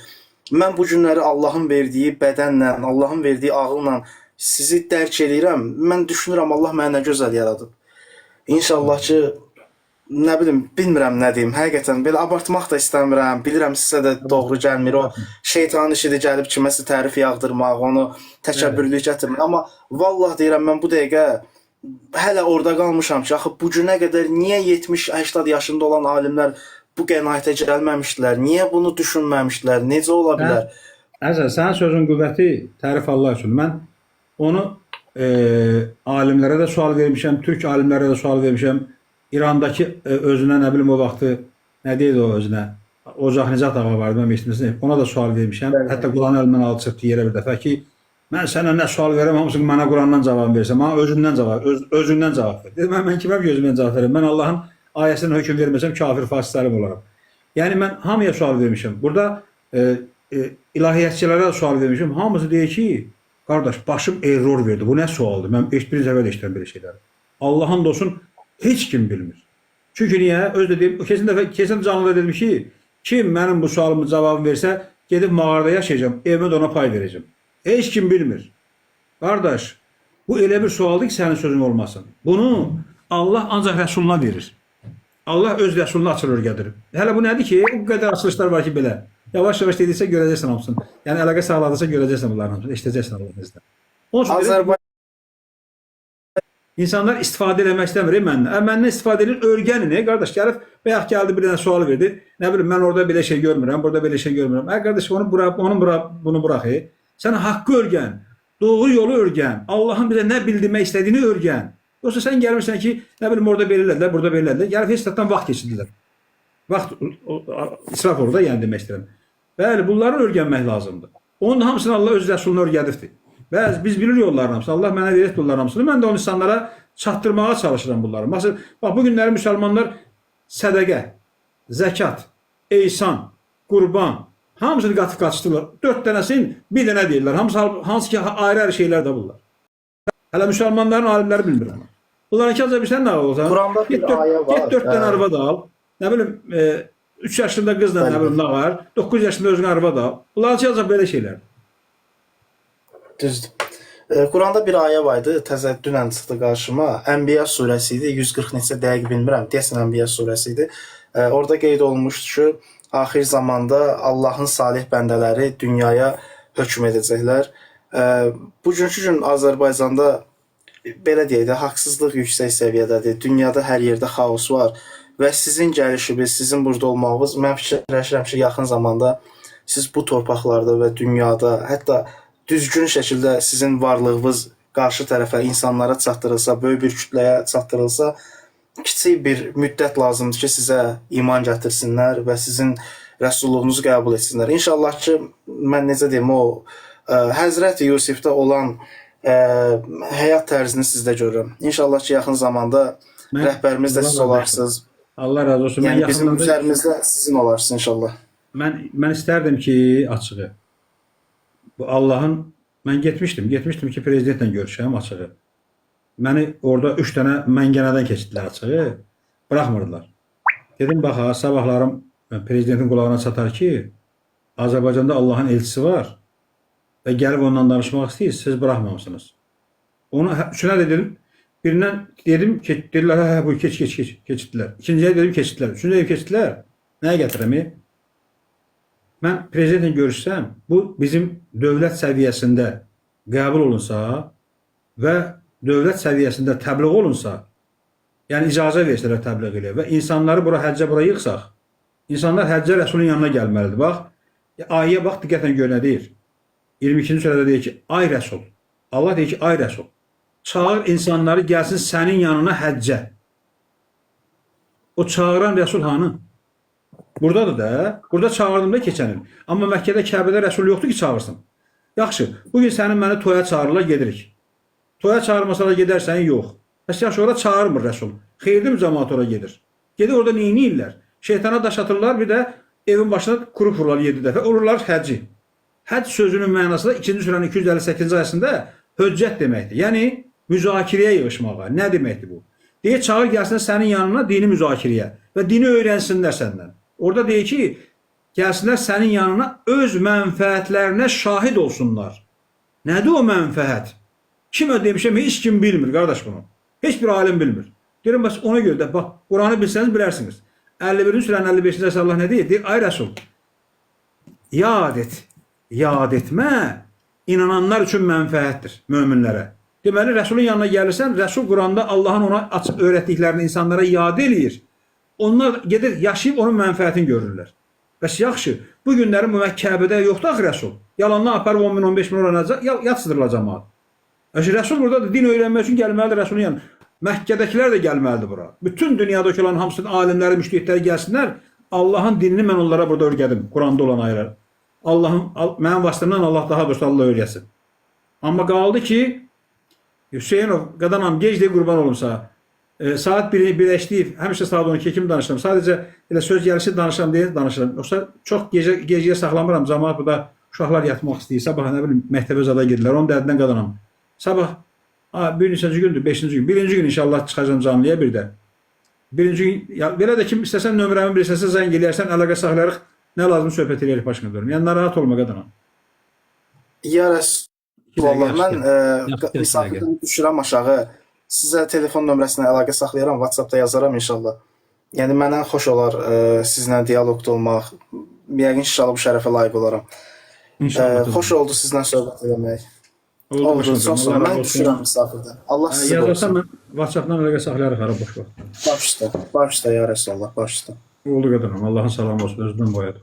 mən bu günləri Allahın verdiyi bədənlə, Allahın verdiyi ağılla sizi dərk edirəm. Mən düşünürəm Allah mənə nə gözəl yaradıb. İnşallah ki, nə bilim, bilmirəm nə deyim. Həqiqətən belə abartmaq da istəmirəm. Bilirəm sizə də doğru gəlmir. O şeytanın işidir gəlib kiməsə tərif yağdırmaq, onu təkəbbürlük gətirmək. Amma vallah deyirəm mən bu dəqiqə hələ orada qalmışam ki, axı bu günə qədər niyə 70-80 yaşında olan alimlər bu qənaətə gəlməmişdilər? Niyə bunu düşünməmişdilər? Necə ola bilər? Əzəl, sənin sözün qüvvəti tərif Allah üçün. Mən onu alimlərə də sual vermişəm, türk alimlərə də sual vermişəm. İrandakı özünə, nə bilim o vaxtı, nə deyildi o özünə, Ocaq Nicat ağa vardı, mən meştiməsin, ona da sual vermişəm. Hətta Quranı əlimdən alıb çıxdı yerə bir dəfə ki, mən sənə nə sual verəm, hamısını mənə Qurandan cavab versən, mənə özündən cavab ver. Dedim, mən kiməm ki, özümdən cavab verim? Mən Allahın ayəsindən hökm verməsəm, kafir, fasis salim olaram. Yəni, mən hamıya sual vermişəm. Burada ilahiyyatçılara sual vermişəm. Hamısı deyir ki, qardaş, başım error verdi. Bu nə sualdır? Mən bir əvvəl eşitirəm belə şeyləri. Allahın olsun, heç kim bilmir. Çünki niyə? Öz də deyim, keçən canlıda dedim ki, kim mənim bu sualımın cavabını versə, gedib mağarada yaşayacağım, evimə də ona pay verəcəm. Heç kim bilmir. Qardaş, bu elə bir sualdır ki, sənin sözün olmasın. Bunu Allah ancaq Rəsuluna verir. Allah öz Rəsuluna açılır gədirir. Hələ bu nədir ki? Bu qədər açılışlar var ki, belə. Yavaş-yavaş dediksə görəcəksən hamısını. Yəni əlaqə sağladırsa görəcəksən bunların hamısını. Eşidəcəksən Allahın izniyle. Onun üçün İnsanlar istifadə eləmək istəmir məndən. Məndən istifadə edir, öyrənin. Qardaş, gəldi bir dənə sual verdi. Nə bilim, mən orada belə şey görmürəm, burada belə şey görmürəm. Qardaş, bunu burax. Sən haqqı öyrən, doğru yolu öyrən, Allahın bizə nə bildirmək istədiyini öyrən. Yoxsa sən gəlmirsən ki, nə bilim, orada belə elədilər, burada belə elədilər. Gəlib heç zatdan vaxt keçirdilər. Vaxt israf olur da, yəni demək istəyirəm. Bəli, bunları öyrənmək lazımdır. Onun hamısını Allah öz rəsuluna öyrədibdir. Bəzi biz bilir yolların hamısını. Allah mənə verib yolların hamısını. Mən də o insanlara çatdırmağa çalışıram bunları. Məsələn, bax, bu günləri müsəlmanlar sədəqə, zəkat, eysan, qurban, hamısını qatıb qaçışdırırlar. 4 dənəsini bir dənə deyirlər. Hansı ki, ayrı-ayrı şeylər də bunlar. Hələ müsəlmanların alimləri bilmir bunu. Bunların ki, azə bir sən nə olsan? Quranda bir ayə var. Get 4 dənə arvad al. Nə bilim, 3 yaşında qızla nə bilim nə var. 9 yaşında özünə arvad al. Bunların ki, azə belə şeylər. Düzdür. Quranda bir ayə var idi, təzə dünən çıxdı qarşıma. Ənbiya surəsi idi, 140 neçə dəqiq bilmirəm, deyəsən Ənbiya surəsi idi. Orada qeyd olunmuşdu ki, axir zamanda Allahın salih bəndələri dünyaya hökm edəcəklər. Bugünkü gün Azərbaycanda belə deyək də, haqsızlıq yüksək səviyyədədir. Dünyada hər yerdə xaos var və sizin gəlişiniz, sizin burada olmağınız, mən fikirləşirəm ki, yaxın zamanda siz bu torpaqlarda və dünyada, hətta düzgün şəkildə sizin varlığınız qarşı tərəfə, insanlara çatdırılsa, böyük bir kütləyə çatdırılsa, kiçik bir müddət lazımdır ki, sizə iman gətirsinlər və sizin rəsulluğunuzu qəbul etsinlər. İnşallah ki, mən necə deyim, o Həzrəti Yusifdə olan həyat tərzini sizdə görürəm. İnşallah ki, yaxın zamanda rəhbərimiz də siz olarsınız. Allah razı olsun. Yəni bizim üzərimizdə sizin olarsınız inşallah. Mən istərdim ki, açığı, bu Allahın, mən getmişdim ki, prezidentlə görüşəm açığı. Məni orada 3 dənə məngənədən keçdilər açığı, bıraxmırdılar. Dedim, bax, sabahlarım prezidentin qulağına çatar ki, Azərbaycanda Allahın elçisi var və gəlib ondan danışmaq istəyir, siz bıraxmamışsınız. Onu üçünə də dedim, birindən dedim, dedilər, hə, bu keçdilər. İkinciyə dedim, keçdilər. Üçüncüyə dedim, keçdilər. Nəyə gətirəm? Mən prezidentlə görüşsəm, bu bizim dövlət səviyyəsində qəbul olunsa və dövlət səviyyəsində təbliğ olunsa, yəni icazə versələr təbliğ ilə və insanları bura həccə yığsaq, insanlar həccə Rəsulun yanına gəlməlidir. Bax, Ayəyə bax, diqqətlə gör nə deyir. 22-ci surədə deyir ki, ay Rəsul. Allah deyir ki, ay Rəsul. Çağır insanları gəlsin sənin yanına həccə. O çağıran Rəsul hanı? Buradadır da. Burada çağırdım da keçən il. Amma Məkkədə, Kəbədə Rəsul yoxdur ki, çağırsın. Yaxşı, bugün sənin məni toya çağırırlar, gedirik. Toya çağırmasalar gedərsən, yox. Bəs yaxşı, ora çağırmır Rəsul. Xeyirli mi cəmaat ora gedir? Gedir orada neyniyirlər? Şeytana daş atırlar, bir də evin başına kuru vururlar 7 dəfə. Olurlar həcci. Həcc sözünün mənası da 2-ci surənin 258-ci ayəsində höccət deməkdir. Yəni, müzakirəyə yığışmağa. Nə deməkdir bu? Deyir, çağır gəlsin sənin yanına dini müzakirəyə və dini öyrənsinlər səndən. Orada deyir ki, gəlsinlər sənin yanına öz mənfəətlərinə şahid olsunlar. Nədir o mənfəət? Kim demişəm, heç kim bilmir, qardaş bunu. Heç bir alim bilmir. Deyirəm, bəs ona görə də, bax, Quranı bilsəniz bilərsiniz. 51-ci surənin 55-ci ayəsində Allah nə deyir? Deyir, ay Rəsul, yad et, yad etmə, inananlar üçün mənfəətdir, möminlərə. Deməli, Rəsulun yanına gəlirsən, Rəsul Quranda Allahın ona açıq öyrətdiklərini insanlara yad eləyir. Onlar gedir, yaşayıb onun mənfəətini görürlər. Bəs yaxşı, bu günlərin bu Kəbədə yoxdur axı Rəsul. Yalandan aparıb 10 min, 15 min oranacaq, yatsıdırlar cəmaat. Rəsul burada da din öyrənmək üçün gəlməlidir Rəsulun yanına. Məkkədəkilər də gəlməlidir bura. Bütün dünyadakı olan hamısının alimləri, müştəhidləri gəlsinlər. Allahın dinini mən onlara burada öyrədim. Quranda olan ayələr. Mənim vasitəmdən Allah daha doğrusu Allah öyrəsin. Amma qaldı ki, Hüseynov, qadanam, gec deyə qurban olumsa, saat 1-ə işləyib, həmişə saat 12-yə kimi danışıram. Sadəcə elə söz gəlişi danışıram deyə danışıram. Yoxsa çox gecəyə saxlamıram. Cəmaat burada uşaqlar yatmaq istəyir. Sabah nə bilim məktəbə zada gedirlər. Onun dərdindən qadanam. Sabah bir neçənci gündür, 5-ci gün. Birinci gün inşallah çıxacağım canlıya bir də. Birinci gün, belə də kim istəsən nömrəmi bilirsə zəng eləyərsən, əlaqə saxlayarıq. Nə lazım söhbət eləyərik başına görürüm. Yəni narahat olma qadanam. Ya Rəsul, vallahi mən misafirdən düşürəm aşağı. Sizə telefon nömrəsinə əlaqə saxlayaram, WhatsApp-da yazaram inşallah. Yəni mənə xoş olar sizlə dialoqda olmaq. Yəqin inşallah bu şərəfə layiq olaram. İnşallah. Xoş oldu sizlə söhbət etmək. Oldu, çox sağ olun. Mən düşürəm misafirdən. Allah sizi qorusun. Yazarsan mən WhatsApp-dan əlaqə saxlayarıq ara boş vaxt. Baş üstə ya Rəsulullah, baş üstə. Oldu qadanam. Allahın salamı olsun. Özündən boyadı.